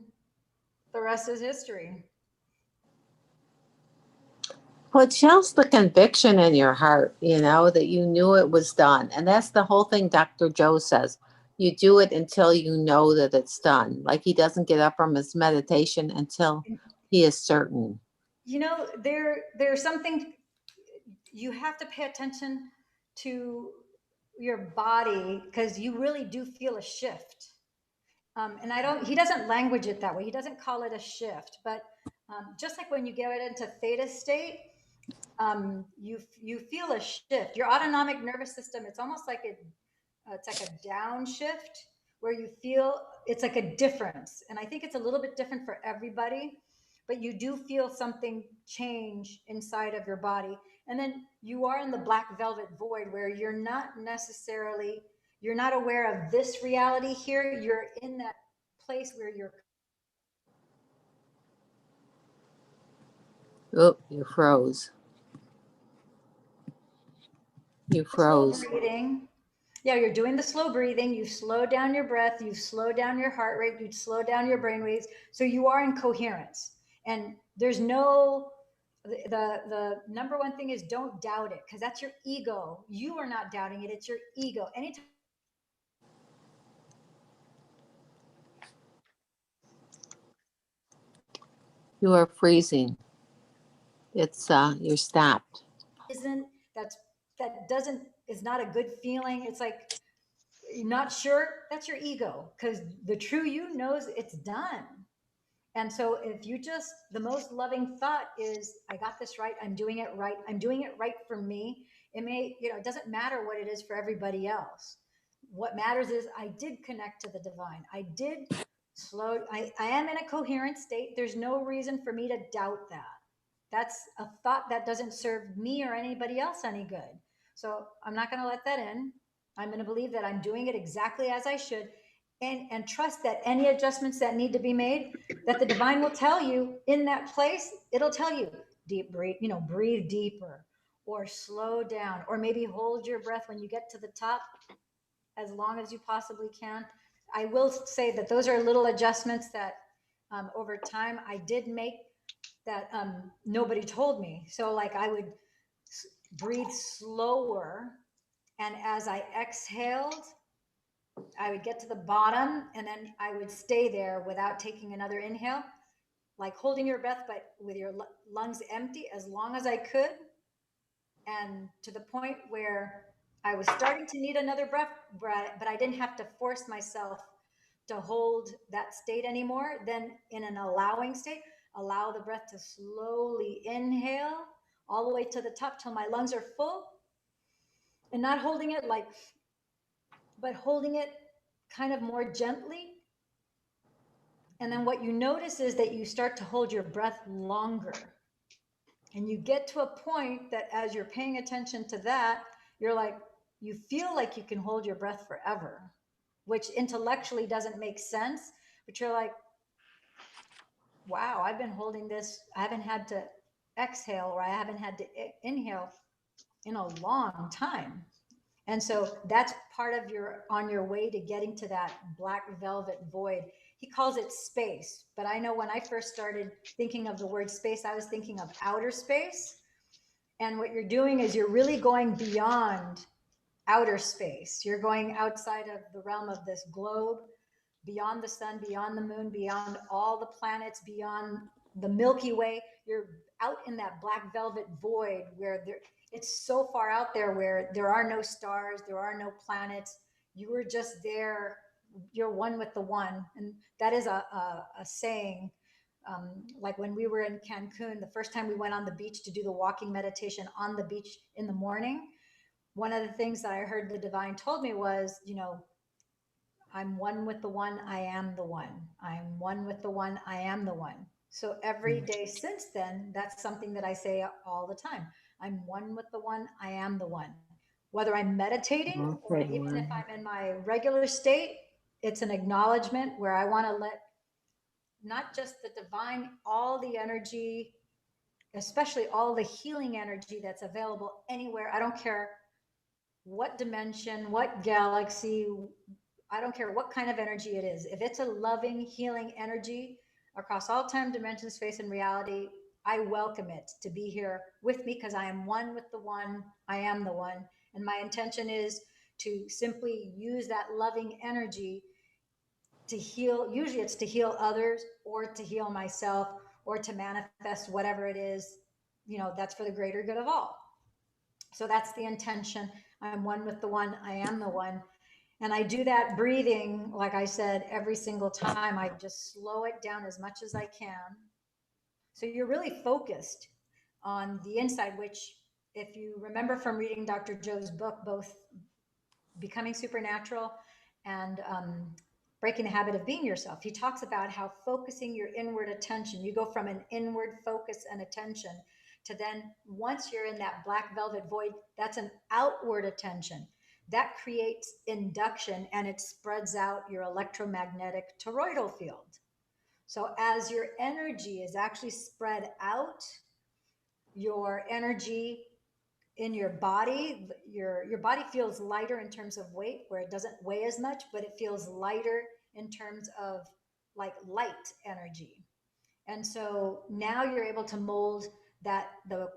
the rest is history. Well, it's just the conviction in your heart, that you knew it was done. And that's the whole thing Dr. Joe says. You do it until you know that it's done. Like he doesn't get up from his meditation until he is certain. There's something you have to pay attention to your body because you really do feel a shift. And he doesn't language it that way. He doesn't call it a shift, but just like when you get into theta state, you feel a shift. Your autonomic nervous system, it's almost like it's like a downshift where you feel it's like a difference. And I think it's a little bit different for everybody, but you do feel something change inside of your body. And then you are in the black velvet void where you're not aware of this reality here. You're in that place where you're Oh, you froze. You slow froze. breathing. Yeah, you're doing the slow breathing. You slow down your breath. You slow down your heart rate. You slow down your brain waves. So you are in coherence. And there's no the number one thing is don't doubt it because that's your ego. You are not doubting it. It's your ego. Anytime You are freezing. It's you're stopped. isn't that doesn't is not a good feeling. It's like you're not sure. That's your ego because the true you knows it's done. And so if you just, the most loving thought is, I got this right. I'm doing it right. I'm doing it right for me. It doesn't matter what it is for everybody else. What matters is I did connect to the divine. I am in a coherent state. There's no reason for me to doubt that. That's a thought that doesn't serve me or anybody else any good. So I'm not going to let that in. I'm going to believe that I'm doing it exactly as I should and trust that any adjustments that need to be made, that the divine will tell you in that place, it'll tell you deep breathe, breathe deeper or slow down, or maybe hold your breath when you get to the top as long as you possibly can. I will say that those are little adjustments that over time I did make that nobody told me. So like I would breathe slower, and as I exhaled, I would get to the bottom and then I would stay there without taking another inhale, like holding your breath, but with your lungs empty as long as I could. And to the point where I was starting to need another breath, but I didn't have to force myself to hold that state anymore. Then in an allowing state, allow the breath to slowly inhale all the way to the top till my lungs are full, and not holding it like, but holding it kind of more gently. And then what you notice is that you start to hold your breath longer. And you get to a point that as you're paying attention to that, you're like, you feel like you can hold your breath forever, which intellectually doesn't make sense. But you're like, wow, I've been holding this. I haven't had to exhale or I haven't had to inhale in a long time. And so that's part of on your way to getting to that black velvet void. He calls it space. But I know when I first started thinking of the word space, I was thinking of outer space. And what you're doing is you're really going beyond outer space. You're going outside of the realm of this globe, beyond the sun, beyond the moon, beyond all the planets, beyond the Milky Way. You're out in that black velvet void where it's so far out there where there are no stars, there are no planets. You were just there. You're one with the one. And that is a saying. Like when we were in Cancun, the first time we went on the beach to do the walking meditation on the beach in the morning, one of the things that I heard the divine told me was, I'm one with the one, I am the one. I'm one with the one, I am the one. So every day since then, that's something that I say all the time. I'm one with the one, I am the one. Whether I'm meditating or even if I'm in my regular state, it's an acknowledgement where I want to let not just the divine, all the energy, especially all the healing energy that's available anywhere. I don't care what dimension, what galaxy, I don't care what kind of energy it is. If it's a loving, healing energy across all time, dimension, space, and reality, I welcome it to be here with me because I am one with the one. I am the one. And my intention is to simply use that loving energy to heal. Usually it's to heal others or to heal myself or to manifest whatever it is, that's for the greater good of all. So that's the intention. I'm one with the one. I am the one. And I do that breathing, like I said, every single time. I just slow it down as much as I can. So you're really focused on the inside, which, if you remember from reading Dr. Joe's book, both Becoming Supernatural and Breaking the Habit of Being Yourself, he talks about how focusing your inward attention, you go from an inward focus and attention to then, once you're in that black velvet void, that's an outward attention. That creates induction and it spreads out your electromagnetic toroidal field. So as your energy is actually spread out, your energy in your body, your body feels lighter in terms of weight, where it doesn't weigh as much, but it feels lighter in terms of like light energy. And so now you're able to mold that the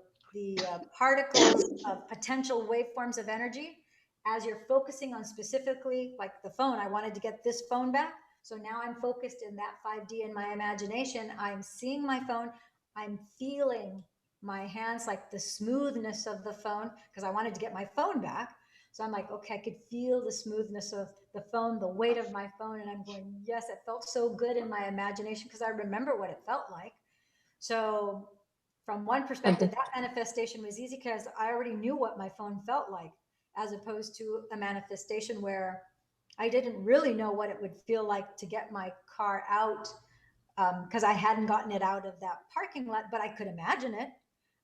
particles of potential waveforms of energy as you're focusing on specifically, like the phone. I wanted to get this phone back, so now I'm focused in that 5D in my imagination. I'm seeing my phone. I'm feeling my hands, like the smoothness of the phone, because I wanted to get my phone back. So I'm like, okay, I could feel the smoothness of the phone, the weight of my phone. And I'm going, yes, it felt so good in my imagination because I remember what it felt like. So from one perspective, that manifestation was easy because I already knew what my phone felt like, as opposed to a manifestation where I didn't really know what it would feel like to get my car out, because I hadn't gotten it out of that parking lot, but I could imagine it.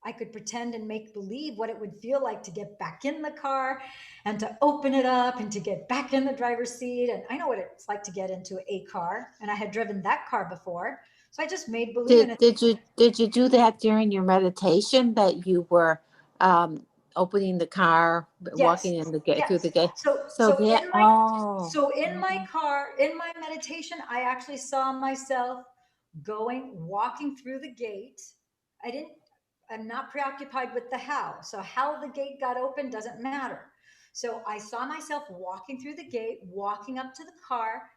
I could pretend and make believe what it would feel like to get back in the car and to open it up and to get back in the driver's seat. And I know what it's like to get into a car, and I had driven that car before. So I just made believe in it. Did you do that during your meditation, that you were opening the car, Yes. walking in the gate through Yes. the gate? So So so that in my oh so in my mhm. car, in my meditation, I actually saw myself walking through the gate. I didn't I'm not preoccupied with the how. So how the gate got open doesn't matter. So I saw myself walking through the gate, walking up to the car.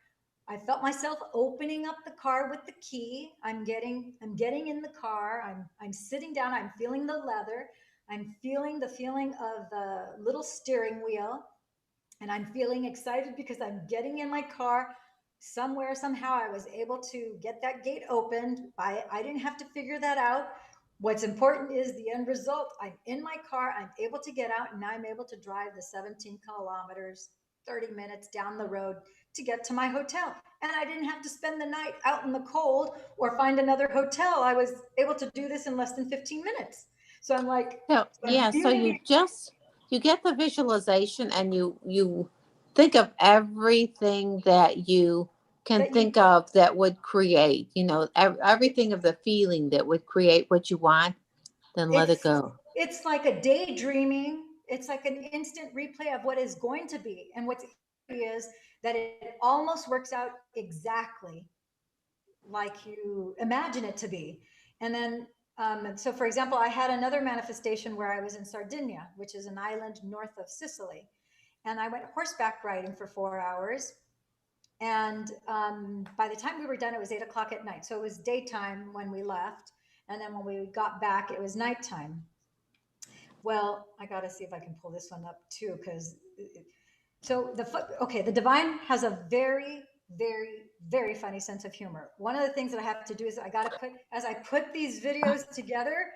I felt myself opening up the car with the key. I'm getting in the car. I'm sitting down. I'm feeling the leather. I'm feeling the feeling of the little steering wheel, and I'm feeling excited because I'm getting in my car. Somewhere, somehow, I was able to get that gate opened. I didn't have to figure that out. What's important is the end result. I'm in my car, I'm able to get out, and now I'm able to drive the 17 kilometers, 30 minutes down the road to get to my hotel. And I didn't have to spend the night out in the cold or find another hotel. I was able to do this in less than 15 minutes. So I'm like, So so I'm yeah, so feeling you get the visualization, and you think of everything that you can that you think of that would create, everything of the feeling that would create what you want, then let it it's go. it's like a daydreaming. It's like an instant replay of what is going to be. And what's is that it almost works out exactly like you imagine it to be. And then so for example, I had another manifestation where I was in Sardinia, which is an island north of Sicily, and I went horseback riding for 4 hours. And by the time we were done, it was 8 o'clock at night. So it was daytime when we left. And then when we got back, it was nighttime. Well, I got to see if I can pull this one up too, because the divine has a very, very, very funny sense of humor. One of the things that I have to do is I got to as I put these videos together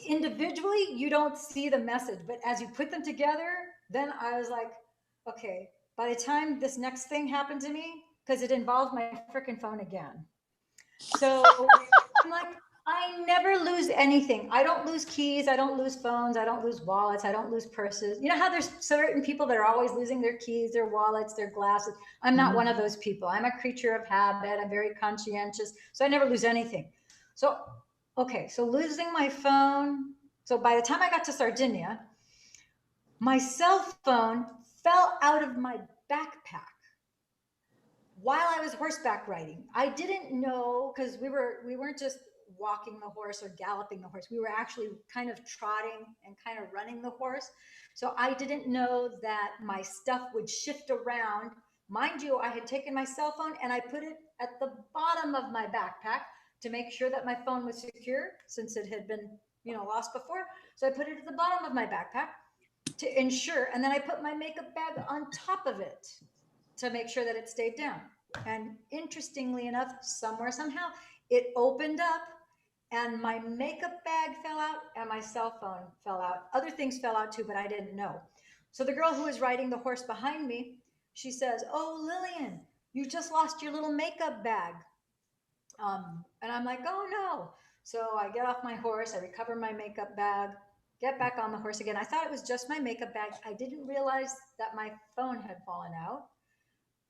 individually, you don't see the message, but as you put them together, then I was like, okay, by the time this next thing happened to me, because it involved my freaking phone again. So I'm like, I never lose anything. I don't lose keys. I don't lose phones. I don't lose wallets. I don't lose purses. You know how there's certain people that are always losing their keys, their wallets, their glasses? I'm not one of those people. I'm a creature of habit. I'm very conscientious. So I never lose anything. So, okay. So losing my phone. So by the time I got to Sardinia, my cell phone fell out of my backpack while I was horseback riding. I didn't know, because we weren't just walking the horse or galloping the horse. We were actually kind of trotting and kind of running the horse. So I didn't know that my stuff would shift around. Mind you, I had taken my cell phone and I put it at the bottom of my backpack to make sure that my phone was secure since it had been, lost before. So I put it at the bottom of my backpack to ensure, and then I put my makeup bag on top of it to make sure that it stayed down. And interestingly enough, somewhere, somehow, it opened up and my makeup bag fell out and my cell phone fell out. Other things fell out too, but I didn't know. So the girl who was riding the horse behind me, she says, "Oh, Lillian, you just lost your little makeup bag." And I'm like, "Oh no." So I get off my horse, I recover my makeup bag, get back on the horse again. I thought it was just my makeup bag. I didn't realize that my phone had fallen out.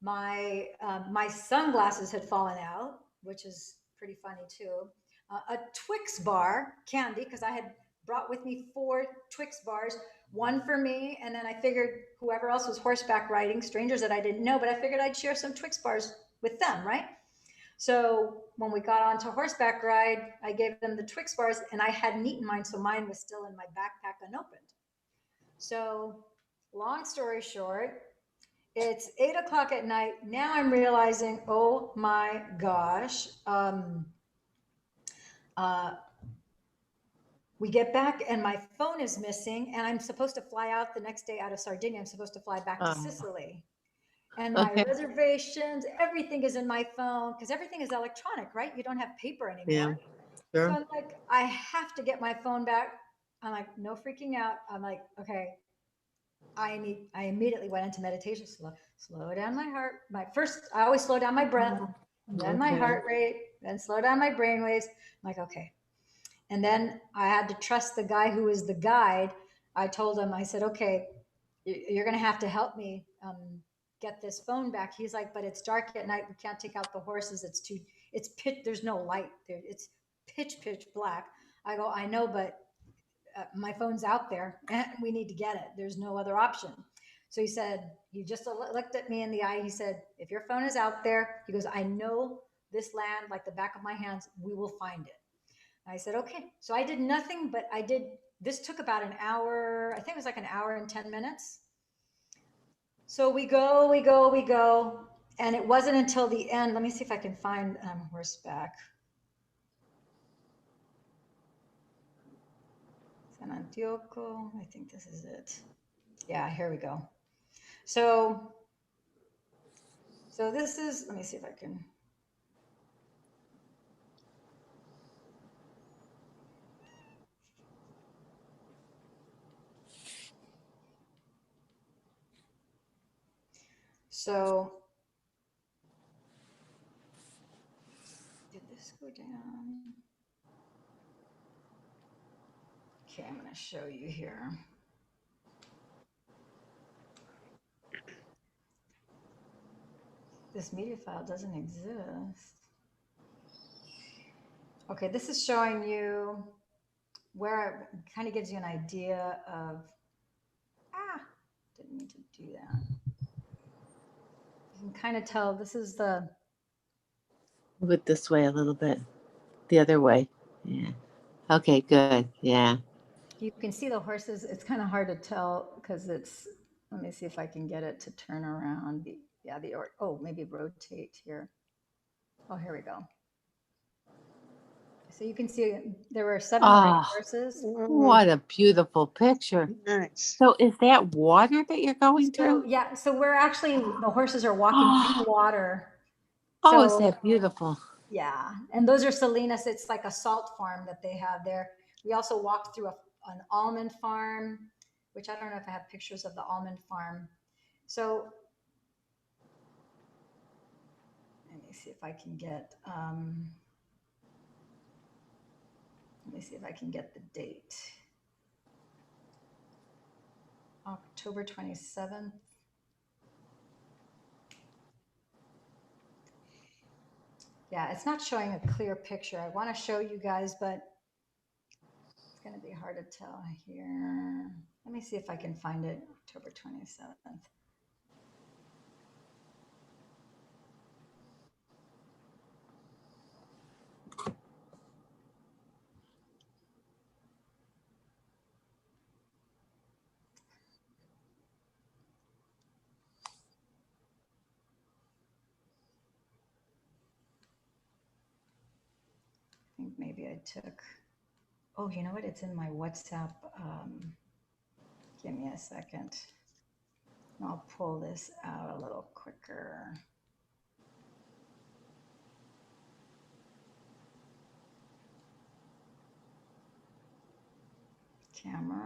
My sunglasses had fallen out, which is pretty funny too. A Twix bar candy, because I had brought with me 4 Twix bars, one for me, and then I figured whoever else was horseback riding, strangers that I didn't know, but I figured I'd share some Twix bars with them, right? So when we got onto horseback ride, I gave them the Twix bars, and I hadn't eaten mine, so mine was still in my backpack unopened. So long story short, it's 8 o'clock at night. Now I'm realizing, oh my gosh. We get back and my phone is missing, and I'm supposed to fly out the next day out of Sardinia. I'm supposed to fly back to Sicily. And my Okay. reservations, everything is in my phone because everything is electronic, right? You don't have paper anymore. Yeah, So sure. I'm like, I have to get my phone back. I'm like, no freaking out. I'm like, okay, I immediately went into meditation. Slow down my heart. I always slow down my breath, then my Okay. heart rate, then slow down my brain waves. I'm like, okay. And then I had to trust the guy who was the guide. I told him, I said, okay, you're going to have to help me get this phone back. He's like, but it's dark at night. We can't take out the horses. It's pitch. There's no light there. It's pitch black. I go, I know, but my phone's out there and we need to get it. There's no other option. So he just looked at me in the eye. He said, if your phone is out there, he goes, I know this land like the back of my hands. We will find it. I said, okay. So I did nothing, but this took about an hour. I think it was like an hour and 10 minutes. So we go. And it wasn't until the end. Let me see if I can find horseback. San Antioco. I think this is it. Yeah, here we go. So this is, let me see if I can. So did this go down? Okay, I'm going to show you here. This media file doesn't exist. Okay, this is showing you where it kind of gives you an idea of, didn't mean to do that. You can kind of tell this is the, Move it this way a little bit. The other way. Yeah. Okay, good. Yeah. you can see the horses. It's kind of hard to tell because let me see if I can get it to turn around. Maybe rotate here. Oh, here we go. So you can see there were 7 or 8 horses. What a beautiful picture. Nice. So is that water that you're going through? Yeah, so we're actually, the horses are walking through water. Oh, is that beautiful? Yeah, and those are Salinas. It's like a salt farm that they have there. We also walked through an almond farm, which I don't know if I have pictures of the almond farm. So let me see if I can get, the date. October 27th. Yeah, it's not showing a clear picture. I want to show you guys, but it's going to be hard to tell here. Let me see if I can find it. October 27th. think maybe I took, oh, you know what? It's in my WhatsApp. Give me a second. I'll pull this out a little quicker. Camera.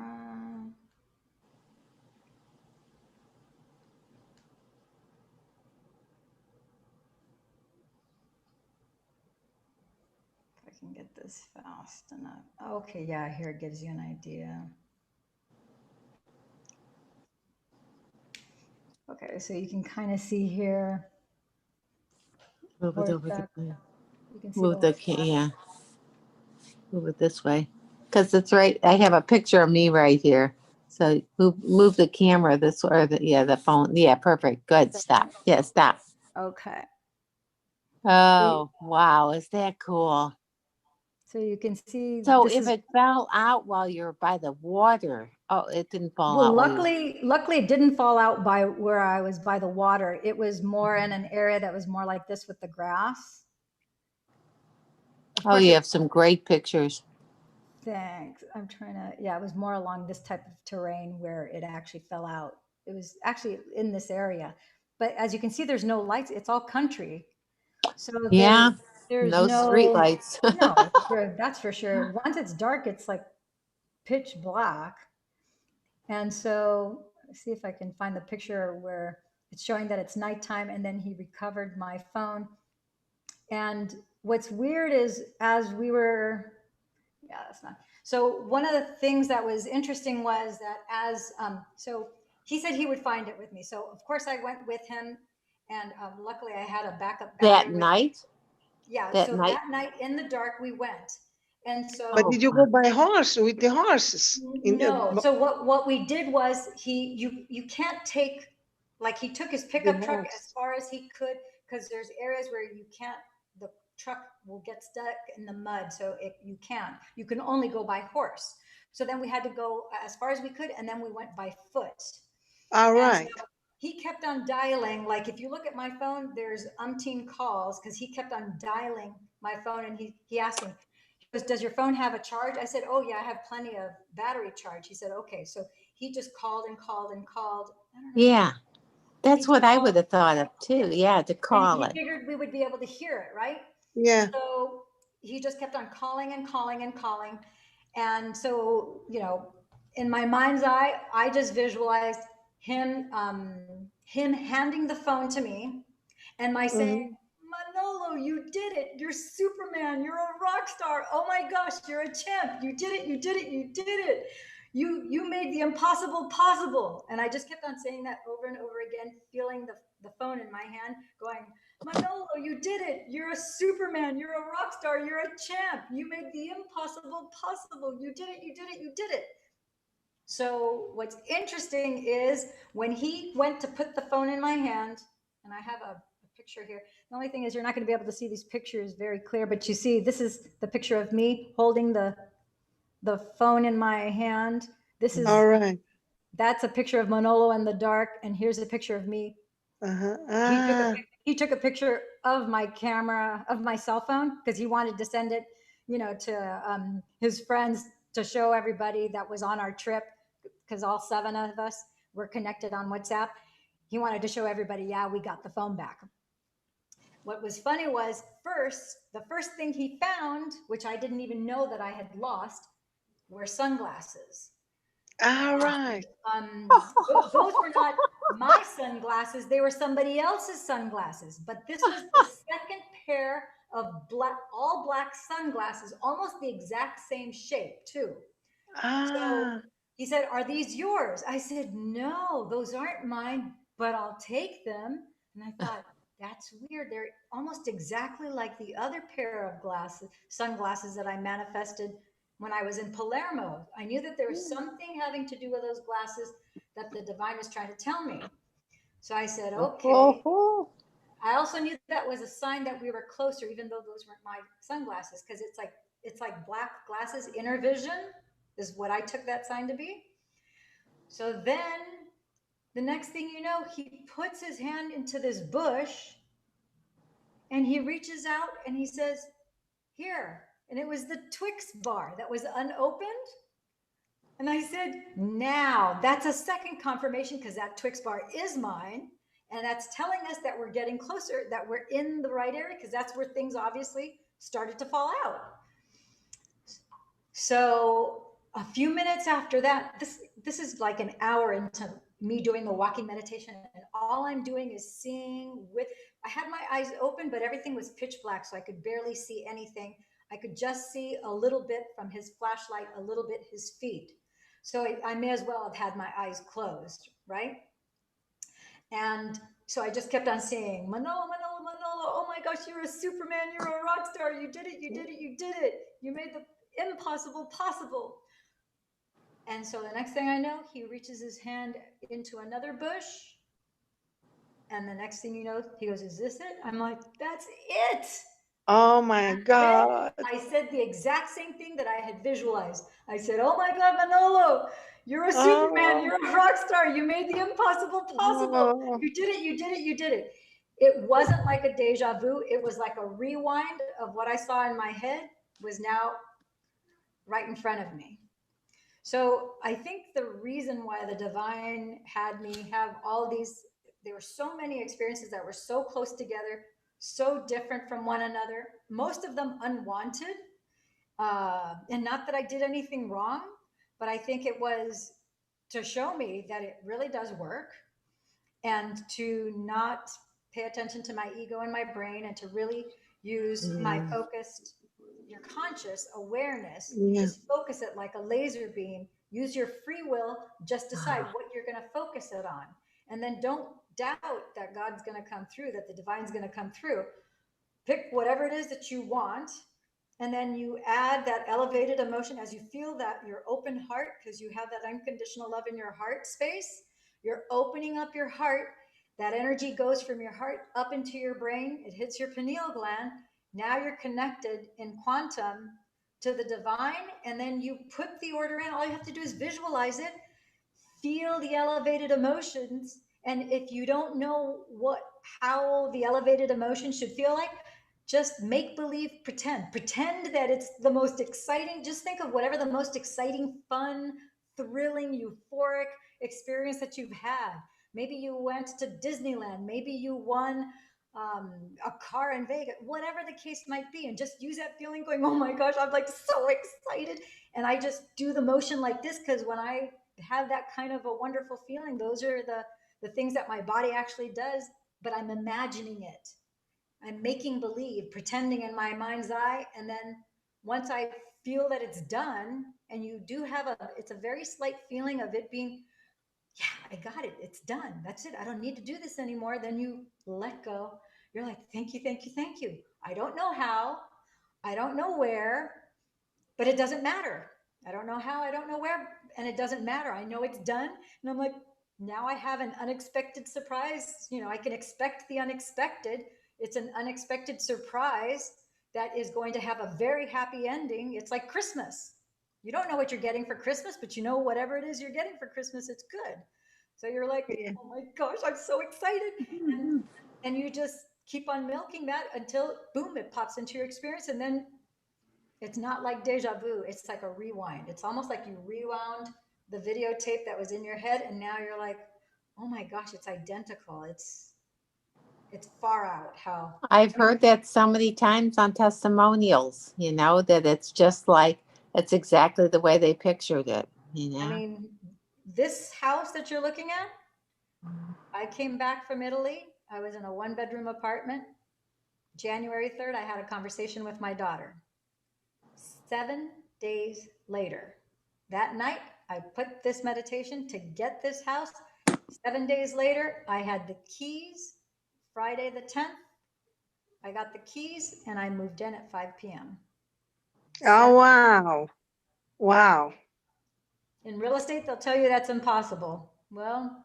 If I can get this fast enough. Okay, yeah, here it gives you an idea. Okay, so you can kind of see here. Move it over Horseback. the, You can see move the, horseback. yeah, move it this way. Because it's right, I have a picture of me right here. So move the camera this way, or the phone. Yeah, perfect. Good. Stop. Yeah, stop. Okay. Oh, wow. Is that cool? So you can see So this if is, it fell out while you're by the water, oh, it didn't fall well, out while you. luckily it didn't fall out by where I was by the water. It was more in an area that was more like this with the grass. Of Oh, course, you have some great pictures. thanks. I'm trying to, yeah, it was more along this type of terrain where it actually fell out. It was actually in this area. But as you can see, there's no lights. It's all country. So Yeah, there's no street no, lights. no, that's for sure. Once it's dark, it's like pitch black. And so let's see if I can find the picture where it's showing that it's nighttime and then he recovered my phone. And what's weird is as we were, yeah, that's not. So one of the things that was interesting was that so he said he would find it with me. So of course I went with him, and luckily I had a backup battery. That night? Yeah. That So night? that night in the dark we went, and so. But Oh, did you go by horse with the horses? No. So what we did was you can't take, like, he took his pickup truck as far as he could, because there's areas where you can't, the truck will get stuck in the mud, so you can't. You can only go by horse. So then we had to go as far as we could, and then we went by foot. All And right. so he kept on dialing. Like if you look at my phone, there's umpteen calls because he kept on dialing my phone, and he asked me, he goes, "Does your phone have a charge?" I said, "Oh yeah, I have plenty of battery charge." He said, "Okay." So he just called and called and called. I don't know. yeah. He That's just what I called. would have thought of too. Yeah, to And call he it. figured we would be able to hear it, right? Yeah. So he just kept on calling and calling and calling. And so, in my mind's eye, I just visualized him handing the phone to me and my saying, Hmm. "Manolo, you did it. You're Superman. You're a rock star. Oh my gosh, you're a champ. You did it. You did it. You did it. You made the impossible possible." And I just kept on saying that over and over again, feeling the phone in my hand, going, "Manolo, you did it. You're a Superman. You're a rock star. You're a champ. You made the impossible possible. You did it. You did it. You did it." So what's interesting is when he went to put the phone in my hand, and I have a picture here. The only thing is you're not going to be able to see these pictures very clear, but you see this is the picture of me holding the phone in my hand. This is All right. That's a picture of Manolo in the dark, and here's a picture of me. Uh-huh. He took a Ah. he took a picture of my camera of my cell phone because he wanted to send it, to his friends to show everybody that was on our trip, because all 7 of us were connected on WhatsApp. He wanted to show everybody, yeah, we got the phone back. What was funny was the first thing he found, which I didn't even know that I had lost, were sunglasses. All right. Those were not my sunglasses, they were somebody else's sunglasses, but this was the second pair of all black sunglasses, almost the exact same shape too. So Ah. he said, "Are these yours?" I said, "No, those aren't mine, but I'll take them." And I thought, that's weird. They're almost exactly like the other pair of sunglasses that I manifested when I was in Palermo. I knew that there was something having to do with those glasses that the divine was trying to tell me. So I said, "Okay." Oh, I also knew that was a sign that we were closer, even though those weren't my sunglasses, because it's like black glasses, inner vision is what I took that sign to be. So then the next thing you know, he puts his hand into this bush and he reaches out and he says, "Here, and it was the Twix bar that was unopened. And I said, now that's a second confirmation because that Twix bar is mine. And that's telling us that we're getting closer, that we're in the right area, because that's where things obviously started to fall out. So a few minutes after that, this is like an hour into me doing the walking meditation, and all I'm doing is seeing with, I had my eyes open, but everything was pitch black, so I could barely see anything. I could just see a little bit from his flashlight, a little bit his feet. So I may as well have had my eyes closed, right? And so I just kept on saying, Manolo, Manolo, Manolo, oh my gosh, you're a Superman, you're a rock star, you did it, you did it, you did it. You made the impossible possible. And so the next thing I know, he reaches his hand into another bush. And the next thing you know, he goes, is this it? I'm like, that's it. Oh my God. I said the exact same thing that I had visualized. I said, oh my God, Manolo, you're a Superman, you're a rock star. You made the impossible possible. You did it, you did it, you did it. It wasn't like a deja vu. It was like a rewind of what I saw in my head was now right in front of me. So I think the reason why the divine had me have all these, there were so many experiences that were so close together, so different from one another, most of them unwanted. And not that I did anything wrong, but I think it was to show me that it really does work, and to not pay attention to my ego and my brain, and to really use my focused, your conscious awareness, just focus it like a laser beam, use your free will, just decide what you're going to focus it on. And then don't doubt that God's going to come through, that the divine's going to come through. Pick whatever it is that you want, and then you add that elevated emotion as you feel that your open heart, because you have that unconditional love in your heart space. You're opening up your heart. That energy goes from your heart up into your brain. It hits your pineal gland. Now you're connected in quantum to the divine. And then you put the order in. All you have to do is visualize it, feel the elevated emotions. And if you don't know how the elevated emotion should feel like, just make believe, pretend that it's the most exciting. Just think of whatever the most exciting, fun, thrilling, euphoric experience that you've had. Maybe you went to Disneyland, maybe you won a car in Vegas, whatever the case might be, and just use that feeling going, oh my gosh, I'm like so excited. And I just do the motion like this, because when I have that kind of a wonderful feeling, those are the things that my body actually does, but I'm imagining it. I'm making believe, pretending in my mind's eye. And then once I feel that it's done, and you do have it's a very slight feeling of it being, yeah, I got it. It's done. That's it. I don't need to do this anymore. Then you let go. You're like, thank you, thank you, thank you. I don't know how, I don't know where, but it doesn't matter. I don't know how, I don't know where, and it doesn't matter. I know it's done. And I'm like, now I have an unexpected surprise. I can expect the unexpected. It's an unexpected surprise that is going to have a very happy ending. It's like Christmas. You don't know what you're getting for Christmas, but whatever it is you're getting for Christmas, it's good. So you're like, oh my gosh, I'm so excited. And you just keep on milking that until, boom, it pops into your experience. And then it's not like deja vu. It's like a rewind. It's almost like you rewound the videotape that was in your head, and now you're like, oh my gosh, it's identical. It's far out how I've heard that so many times on testimonials, that it's just like, it's exactly the way they pictured it, I mean, this house that you're looking at, I came back from Italy. I was in a 1-bedroom apartment. January 3rd, I had a conversation with my daughter. 7 days later, that night, I put this meditation to get this house. 7 days later, I had the keys. Friday the 10th, I got the keys, and I moved in at 5 p.m. Oh, wow. Wow. In real estate, they'll tell you that's impossible. Well,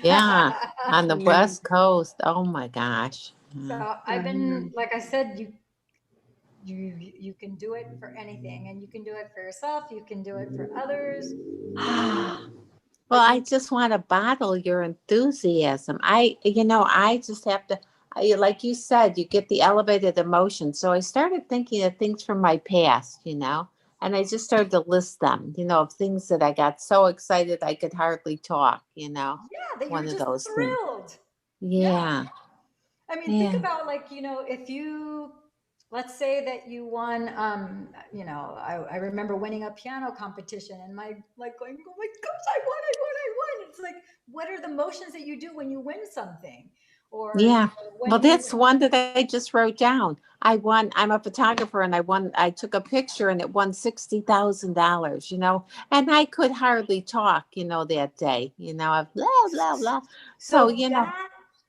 yeah, on the West Coast. Oh my gosh. So I've been, like I said, you can do it for anything, and you can do it for yourself. You can do it for others. Well, I just want to bottle your enthusiasm. I just have to, like you said, you get the elevated emotion. So I started thinking of things from my past, and I just started to list them, of things that I got so excited I could hardly talk, Yeah, that you're one of just those things. thrilled. Yeah. Yeah. I mean, think Yeah. about like, if let's say that you won, I remember winning a piano competition and like going, oh my gosh, I won. It's like, what are the motions that you do when you win something? Or Yeah. when Well, you, that's one that I just wrote down. I'm a photographer and I took a picture and it won $60,000, and I could hardly talk, that day, of blah, blah, blah. So, so that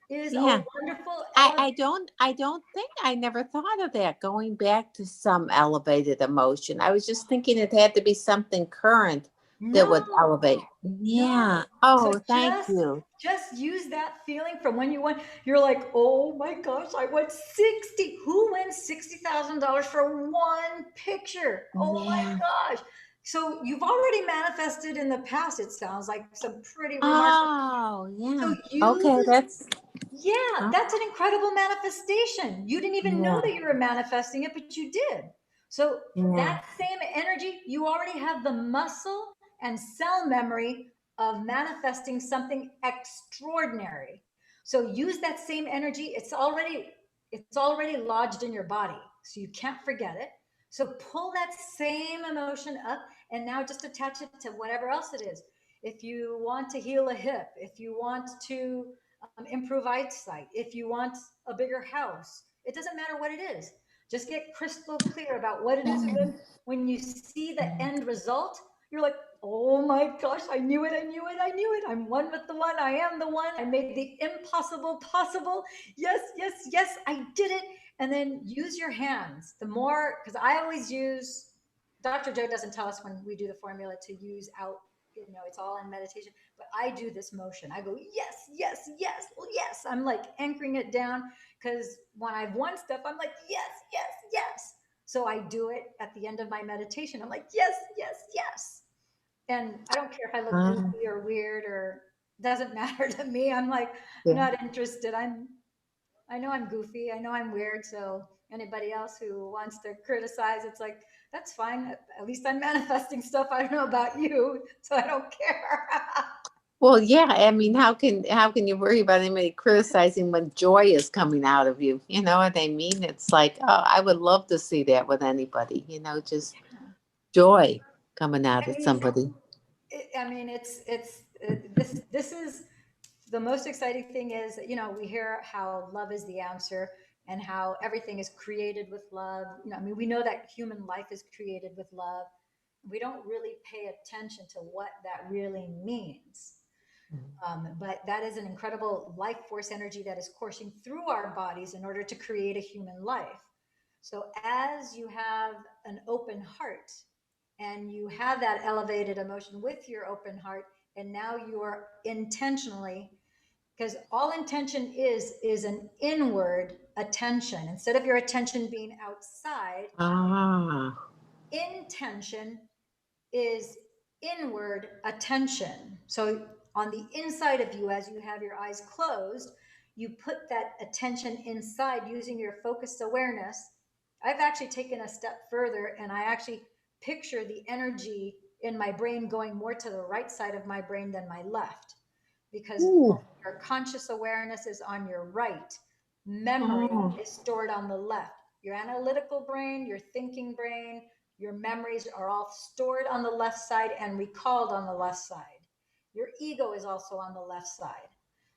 is a yeah, wonderful I don't think I never thought of that going back to some elevated emotion. I was just thinking it had to be something current that would no, elevate. Yeah. no. So Oh, thank you. just use that feeling from when you won. You're like, oh my gosh, I won 60. Who wins $60,000 for one picture? Oh my Yeah. gosh. So you've already manifested in the past, it sounds like some pretty remarkable. Oh, So yeah. Okay, use that's yeah, huh? that's an incredible manifestation. You didn't even know Yeah. that you were manifesting it, but you did. So Yeah. that same energy, you already have the muscle and cell memory of manifesting something extraordinary. So use that same energy. It's already lodged in your body. So you can't forget it. So pull that same emotion up and now just attach it to whatever else it is. If you want to heal a hip, if you want to improve eyesight, if you want a bigger house, it doesn't matter what it is. Just get crystal clear about what it is. And then when you see the end result, you're like, oh my gosh, I knew it, I knew it, I knew it. I'm one with the one. I am the one. I made the impossible possible. Yes, yes, yes, I did it. And then use your hands. The more, because I always use, Dr. Joe doesn't tell us when we do the formula to use out, it's all in meditation, but I do this motion. I go, yes, yes, yes, yes. I'm like anchoring it down because when I've won stuff, I'm like, yes, yes, yes. So I do it at the end of my meditation. I'm like, yes, yes, yes. And I don't care if I look Um, goofy or weird or doesn't matter to me. I'm like, yeah. not interested. I know I'm goofy. I know I'm weird. So anybody else who wants to criticize, it's like, that's fine. At least I'm manifesting stuff. I don't know about you, so I don't care. Well, yeah. I mean, how can you worry about anybody criticizing when joy is coming out of you? You know what I mean? It's like, oh, I would love to see that with anybody. Just joy coming out I of mean, somebody. this is the most exciting thing is, we hear how love is the answer and how everything is created with love. I mean, we know that human life is created with love. We don't really pay attention to what that really means. But that is an incredible life force energy that is coursing through our bodies in order to create a human life. So, as you have an open heart and you have that elevated emotion with your open heart, and now you are intentionally, because all intention is an inward attention. Instead of your attention being outside, Ah. intention is inward attention. So on the inside of you, as you have your eyes closed, you put that attention inside using your focused awareness. I've actually taken a step further and I actually picture the energy in my brain going more to the right side of my brain than my left, because Ooh. your conscious awareness is on your right, memory Oh. is stored on the left. Your analytical brain, your thinking brain, your memories are all stored on the left side and recalled on the left side. Your ego is also on the left side.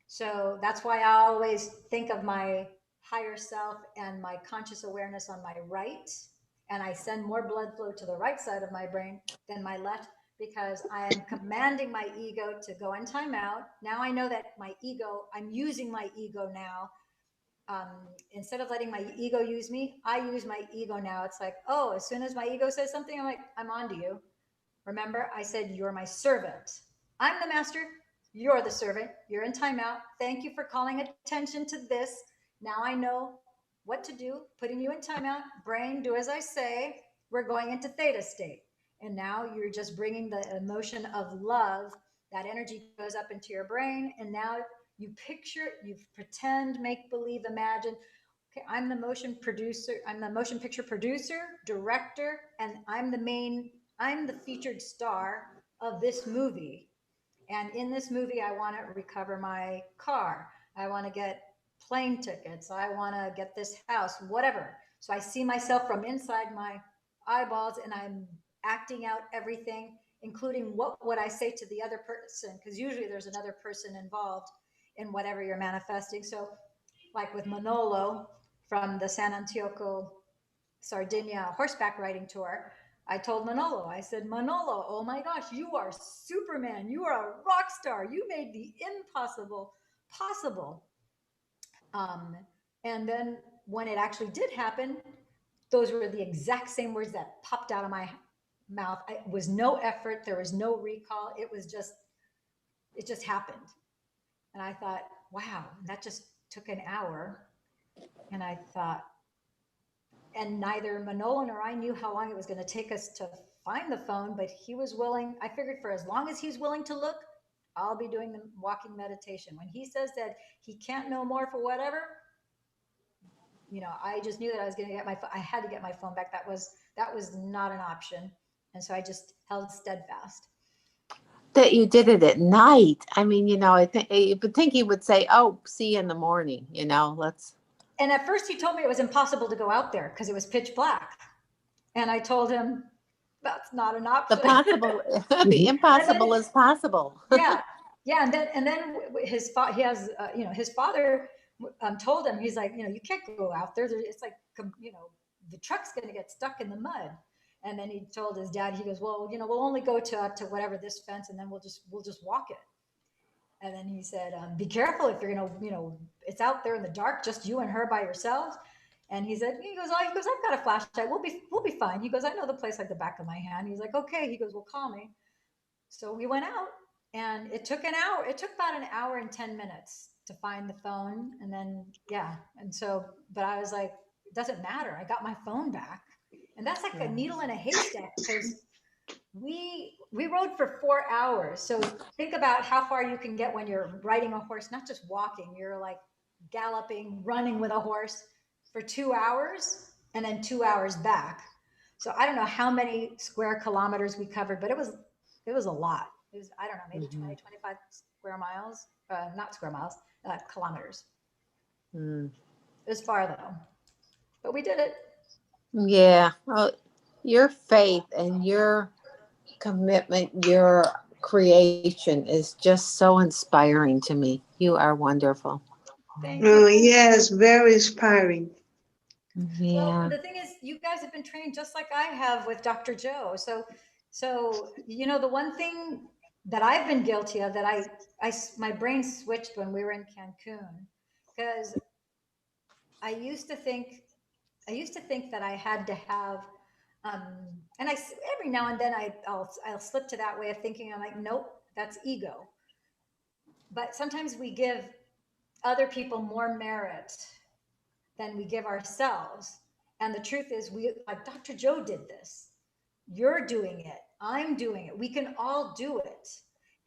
So that's why I always think of my higher self and my conscious awareness on my right. And I send more blood flow to the right side of my brain than my left, because I am commanding my ego to go in timeout. Now I know that I'm using my ego now. Instead of letting my ego use me, I use my ego now. It's like, oh, as soon as my ego says something, I'm like, I'm on to you. Remember, I said, you're my servant. I'm the master. You're the servant. You're in timeout. Thank you for calling attention to this. Now I know what to do, putting you in timeout. Brain, do as I say. We're going into theta state. And now you're just bringing the emotion of love. That energy goes up into your brain. And now You picture, you pretend, make believe, imagine. Okay, I'm the motion producer. I'm the motion picture producer, director, and I'm the featured star of this movie. And in this movie, I want to recover my car. I want to get plane tickets. I want to get this house, whatever. So I see myself from inside my eyeballs and I'm acting out everything, including what would I say to the other person? Because usually there's another person involved in whatever you're manifesting. So, like with Manolo from the San Antioco Sardinia horseback riding tour, I told Manolo, I said, Manolo, oh my gosh, you are Superman. You are a rock star. You made the impossible possible. Um, and then when it actually did happen, those were the exact same words that popped out of my mouth. It was no effort. There was no recall. It just happened. And I thought, wow, that just took an hour. And I thought, and neither Manolo nor I knew how long it was going to take us to find the phone, but he was willing. I figured for as long as he's willing to look, I'll be doing the walking meditation. When he says that he can't know more for whatever, I just knew that I was going to get I had to get my phone back. That was not an option. And so I just held steadfast. That you did it at night. I mean, I think you would think he would say, "Oh, see you in the morning." Let's. And at first he told me it was impossible to go out there because it was pitch black. And I told him that's not an option. The impossible is possible. Yeah. Yeah. And then his father told him, he's like, you can't go out there. It's like, the truck's going to get stuck in the mud. And then he told his dad, he goes, well, we'll only go to whatever this fence, and then we'll just walk it. And then he said, be careful if you're going to, it's out there in the dark, just you and her by yourselves. And he said, I've got a flashlight. We'll be fine. He goes, I know the place like the back of my hand. He's like, okay. He goes, well, call me. So we went out, and it took an hour. It took about an hour and 10 minutes to find the phone. And then, yeah. And so, but I was like, it doesn't matter. I got my phone back. And that's like a needle in a haystack, because we rode for 4 hours. So think about how far you can get when you're riding a horse, not just walking. You're like galloping, running with a horse for 2 hours and then 2 hours back. So I don't know how many square kilometers we covered, but it was a lot. It was, I don't know, maybe 20, 25 square miles, not square miles, kilometers. It was far though, but we did it. Yeah. Well, your faith and your commitment, your creation is just so inspiring to me. You are wonderful. Thank you. Oh, yes, very inspiring. Yeah. Well, the thing is, you guys have been trained just like I have with Dr. Joe. So the one thing that I've been guilty of, that my brain switched when we were in Cancun, because I used to think that I had to have, and every now and then I'll slip to that way of thinking. I'm like, nope, that's ego. But sometimes we give other people more merit than we give ourselves. And the truth is, like Dr. Joe did this. You're doing it. I'm doing it. We can all do it.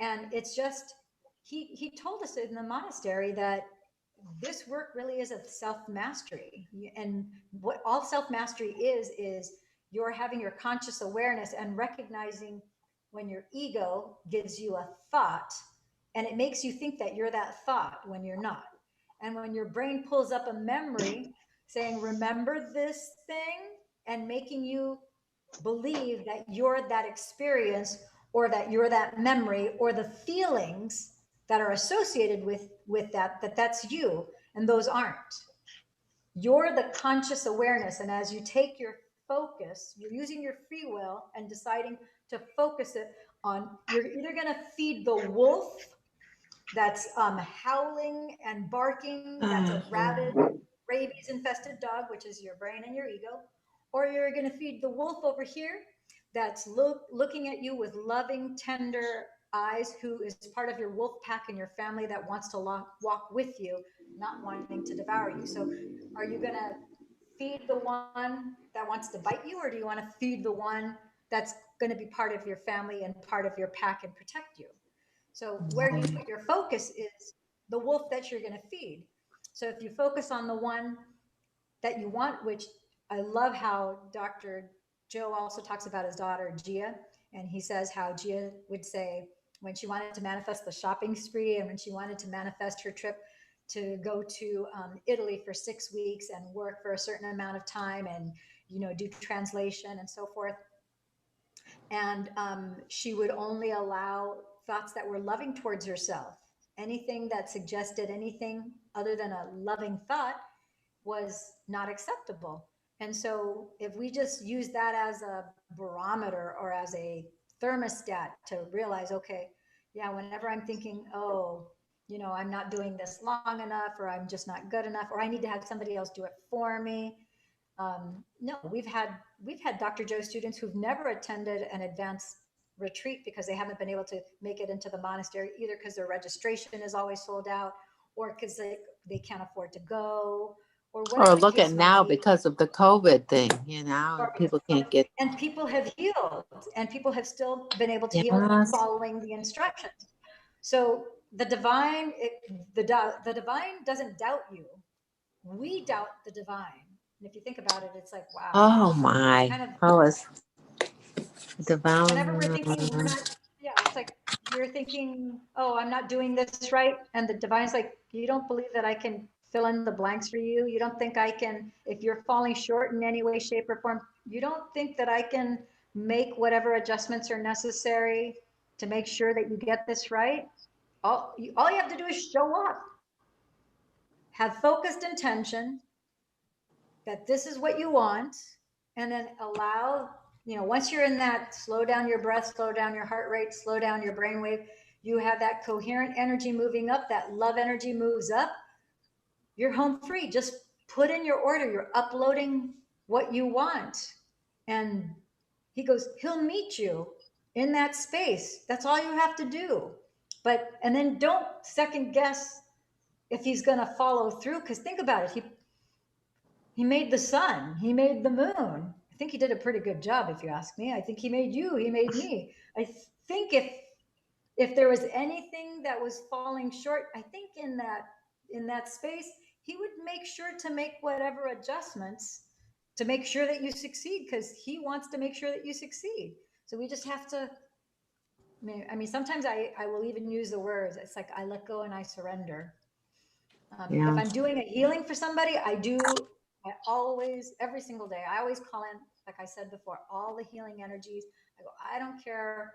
And it's just, he told us in the monastery that this work really is of self-mastery. And what all self-mastery is you're having your conscious awareness and recognizing when your ego gives you a thought, and it makes you think that you're that thought when you're not. And when your brain pulls up a memory saying, remember this thing, and making you believe that you're that experience, or that you're that memory, or the feelings that are associated with that's you, and those aren't. You're the conscious awareness. And as you take your focus, you're using your free will and deciding to focus it on, you're either going to feed the wolf that's howling and barking, that's a rabid, rabies infested dog, which is your brain and your ego, or you're going to feed the wolf over here that's looking at you with loving, tender eyes, who is part of your wolf pack and your family that wants to walk with you, not wanting to devour you. So are you going to feed the one that wants to bite you, or do you want to feed the one that's going to be part of your family and part of your pack and protect you? So where you put your focus is the wolf that you're going to feed. So if you focus on the one that you want, which I love how Dr. Joe also talks about his daughter, Gia. And he says how Gia would say when she wanted to manifest the shopping spree and when she wanted to manifest her trip to go to Italy for 6 weeks and work for a certain amount of time and, you know, do translation and so forth. And she would only allow thoughts that were loving towards herself. Anything that suggested anything other than a loving thought was not acceptable. And so if we just use that as a barometer or as a thermostat to realize, okay, yeah, whenever I'm thinking, oh, you know, I'm not doing this long enough, or I'm just not good enough, or I need to have somebody else do it for me. No, we've had Dr. Joe students who've never attended an advanced retreat because they haven't been able to make it into the monastery, either because their registration is always sold out or because they can't afford to go, or whatever Or the look case at may now be. because of the COVID thing, you know, Or and people can't get. and people have healed, and people have still been able to heal Yes. following the instructions. So the divine, the divine doesn't doubt you. We doubt the divine. And if you think about it, it's like, wow, Oh it's my. kind of, Oh, it's whenever we're thinking we're divine. not, yeah, it's like you're thinking, oh, I'm not doing this right. And the divine's like, you don't believe that I can fill in the blanks for you. You don't think I can, if you're falling short in any way, shape, or form, you don't think that I can make whatever adjustments are necessary to make sure that you get this right. All you have to do is show up, have focused intention that this is what you want, and then allow, you know, once you're in that, slow down your breath, slow down your heart rate, slow down your brainwave, you have that coherent energy moving up, that love energy moves up, you're home free. Just put in your order, you're uploading what you want. And he goes, he'll meet you in that space. That's all you have to do. But, and then don't second guess if he's going to follow through. Because think about it. He made the sun, he made the moon. I think he did a pretty good job, if you ask me. I think he made you, he made me. I think if there was anything that was falling short, I think in that space, he would make sure to make whatever adjustments to make sure that you succeed, because he wants to make sure that you succeed. So we just have to, I mean, sometimes I will even use the words, it's like I let go and I surrender. If Yeah. I'm doing a healing for somebody, I always, every single day, I always call in, like I said before, all the healing energies. I go, I don't care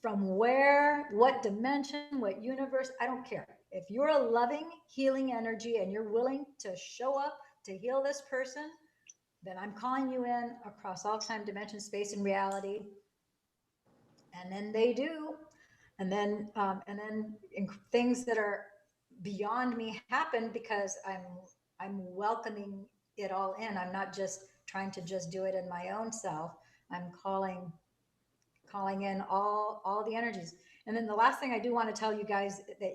from where, what dimension, what universe, I don't care. If you're a loving, healing energy and you're willing to show up to heal this person, then I'm calling you in across all time, dimension, space, and reality. And then they do. And then things that are beyond me happen because I'm welcoming it all in. I'm not just trying to just do it in my own self. I'm calling in all the energies. And then the last thing I do want to tell you guys that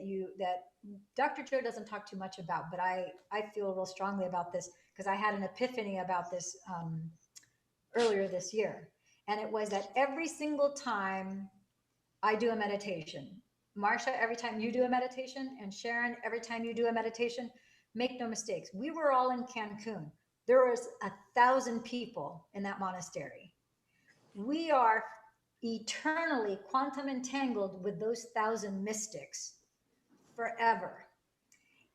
Dr. Joe doesn't talk too much about, but I feel real strongly about this because I had an epiphany about this earlier this year. And it was that every single time I do a meditation, Marsha, every time you do a meditation, and Sharon, every time you do a meditation, make no mistakes. We were all in Cancun. There was 1,000 people in that monastery. We are eternally quantum entangled with those 1,000 mystics forever.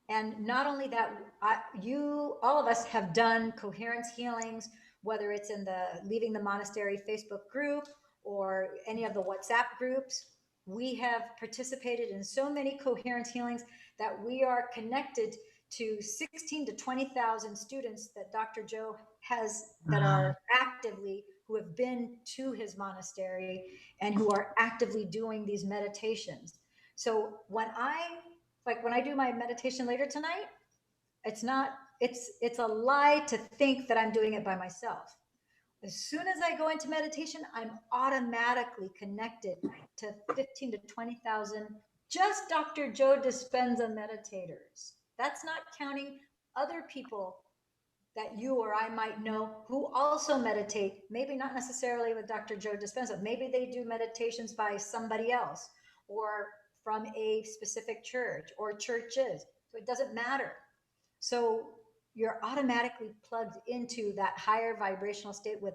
And not only that, all of us have done coherence healings, whether it's in the Leaving the Monastery Facebook group or any of the WhatsApp groups. We have participated in so many coherence healings that we are connected to 16 to 20,000 students that Dr. Joe has that are actively, who have been to his monastery and who are actively doing these meditations. So when I do my meditation later tonight, it's a lie to think that I'm doing it by myself. As soon as I go into meditation, I'm automatically connected to 15 to 20,000 just Dr. Joe Dispenza meditators. That's not counting other people that you or I might know who also meditate, maybe not necessarily with Dr. Joe Dispenza. Maybe they do meditations by somebody else or from a specific church or churches. So it doesn't matter. So you're automatically plugged into that higher vibrational state with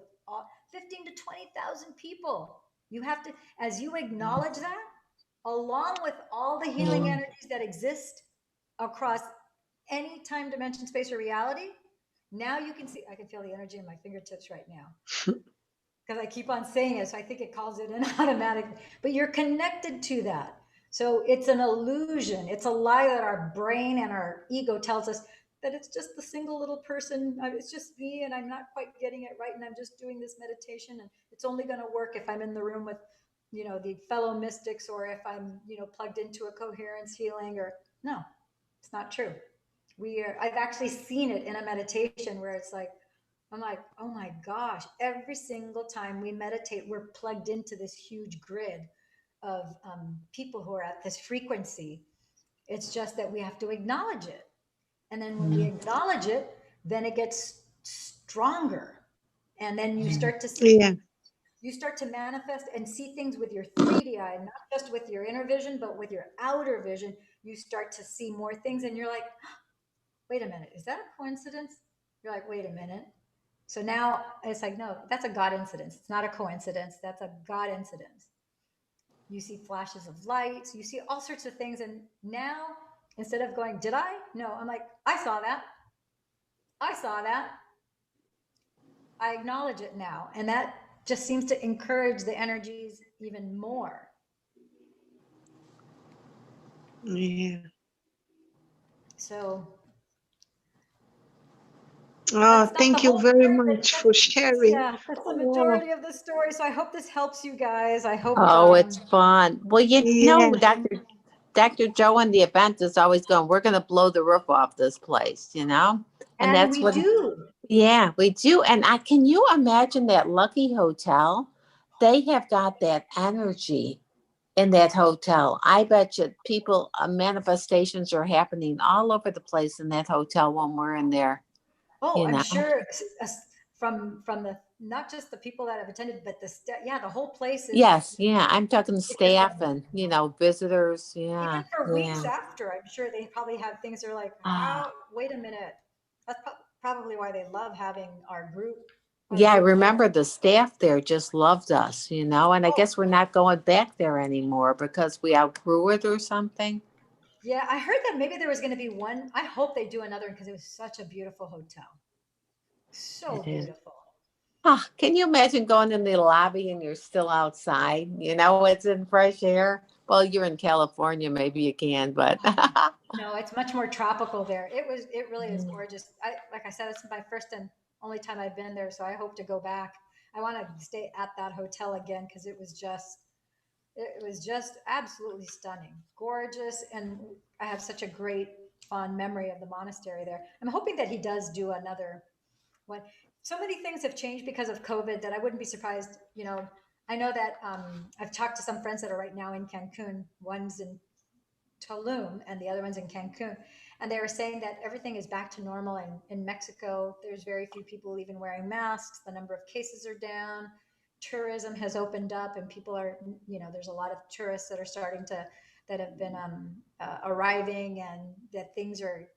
15 to 20,000 people. You have to, as you acknowledge that, along with all the healing energies that exist across any time, dimension, space, or reality, now you can see, I can feel the energy in my fingertips right now. Because I keep on saying it, so I think it calls it in automatically. But you're connected to that. So it's an illusion. It's a lie that our brain and our ego tells us that it's just the single little person. It's just me, and I'm not quite getting it right, and I'm just doing this meditation, and it's only going to work if I'm in the room with, the fellow mystics, or if I'm, plugged into a coherence healing. Or no, it's not true. I've actually seen it in a meditation where it's like, I'm like, oh my gosh, every single time we meditate, we're plugged into this huge grid of people who are at this frequency. It's just that we have to acknowledge it. And then when we acknowledge it, then it gets stronger. And then you start to see, Yeah. you start to manifest and see things with your 3D eye, not just with your inner vision, but with your outer vision. You start to see more things, and you're like, wait a minute, is that a coincidence? You're like, wait a minute. So now it's like, no, that's a God incidence. It's not a coincidence. That's a God incidence. You see flashes of lights, you see all sorts of things. And now, instead of going, did I? No, I'm like, I saw that. I saw that. I acknowledge it now. And that just seems to encourage the energies even more. Yeah. So Oh, that's not the thank you whole very story, but much for sharing. yeah, that's the Oh, majority of the story. So I hope this helps you guys. I hope Oh, it's fun. Well, yeah. Dr. Joe in the event is always going, we're going to blow the roof off this place, And and that's we what, do. yeah, we do. And can you imagine that Lucky Hotel? They have got that energy in that hotel. I bet you people, manifestations are happening all over the place in that hotel when we're in there, Oh, you I'm know? sure from the not just the people that have attended, but the whole place is Yes, yeah. I'm talking it's just staff and, visitors. even Yeah, for weeks yeah. after. I'm sure they probably have things that are like, Ah. how? Wait a minute. That's probably why they love having our group. Yeah, I remember the staff there just loved us, and I Oh, guess we're not going back there anymore because we outgrew it or something. yeah. I heard that maybe there was going to be one. I hope they do another because it was such a beautiful hotel. So It is. beautiful. Can you imagine going in the lobby and you're still outside? It's in fresh air. Well, you're in California, maybe you can, but No, it's much more tropical there. It really is gorgeous. Like I said, it's my first and only time I've been there, so I hope to go back. I want to stay at that hotel again because it was just absolutely stunning, gorgeous, and I have such a great fond memory of the monastery there. I'm hoping that he does do another one. So many things have changed because of COVID that I wouldn't be surprised. I know that I've talked to some friends that are right now in Cancun. One's in Tulum and the other one's in Cancun. And they were saying that everything is back to normal in Mexico. There's very few people even wearing masks. The number of cases are down. Tourism has opened up, and people are, there's a lot of tourists that are that have been arriving, and that things are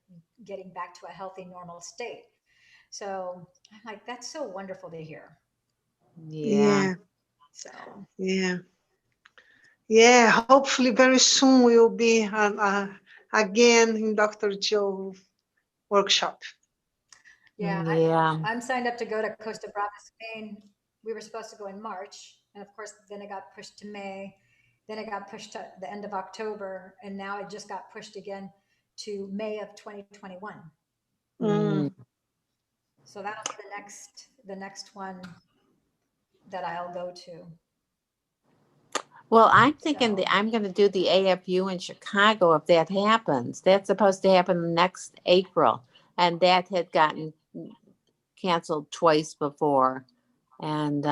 getting back to a healthy, normal state. So I'm like, that's so wonderful to hear. yeah. Yeah. So Yeah. Yeah. Hopefully, very soon we'll be again in Dr. Joe workshop. yeah, Yeah. I'm signed up to go to Costa Brava, Spain. We were supposed to go in March, and of course, then it got pushed to May. Then it got pushed to the end of October, and now it just got pushed again to May of 2021. Mm. So that'll be the next one that I'll go to. Well, I'm thinking So I'm going to do the AFU in Chicago if that happens. That's supposed to happen next April, and that had gotten canceled twice before, and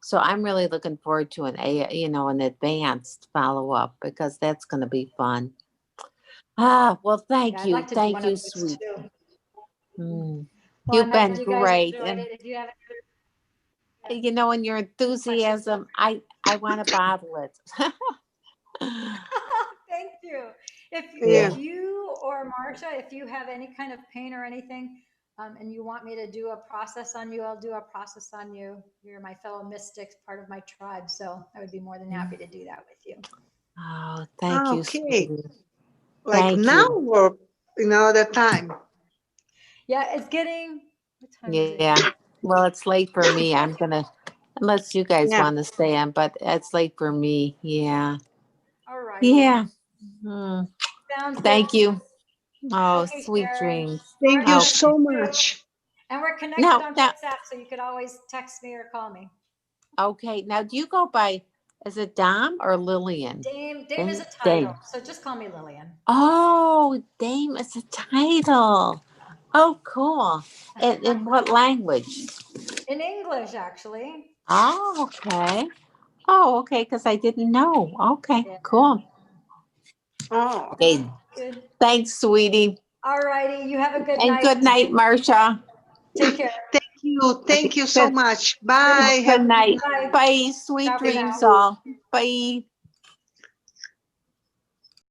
so I'm really looking forward to an advanced follow up because that's going to be fun. Well, yeah, thank I'd like you, to do thank one of you, those sweet. too. Well, You've I'm glad been you guys great, enjoyed and it. If you have and your questions, enthusiasm, I want to bottle it. you. Yeah. If you or Marcia, if you have any kind of pain or anything, and you want me to do a process on you, I'll do a process on you. You're my fellow mystics, part of my tribe, so I would be more than happy to do that with you. Oh, thank you, Okay. sweetie. Like Thank now you. or another time? Yeah, it's getting. What time is it? Yeah. Well, it's late for me. I'm gonna, unless you guys Yeah. want to stay on, but it's late for me. Yeah. All right. Yeah. Hmm. Sounds good. Thank you. Oh, Okay, sweet Sharon. dreams. Thank you Oh, so much. And we're connected now, on now, WhatsApp, so you could always text me or call me. okay. Now, do you go by, is it Dom or Lillian? Dame is a Dame. title, so just call me Lillian. Oh, Dame is a title. Oh, cool. In what language? In English, actually. Oh, okay. Oh, okay, because I didn't know. Okay, Yeah. cool. Oh, Okay, Good. thanks, sweetie. All righty. You have a good And night. good night, Marcia. Take care. thank you. Thank you so Good, much. Bye. Have good a good night. night. Bye. Bye. Sweet Ciao for dreams, now. all. Bye.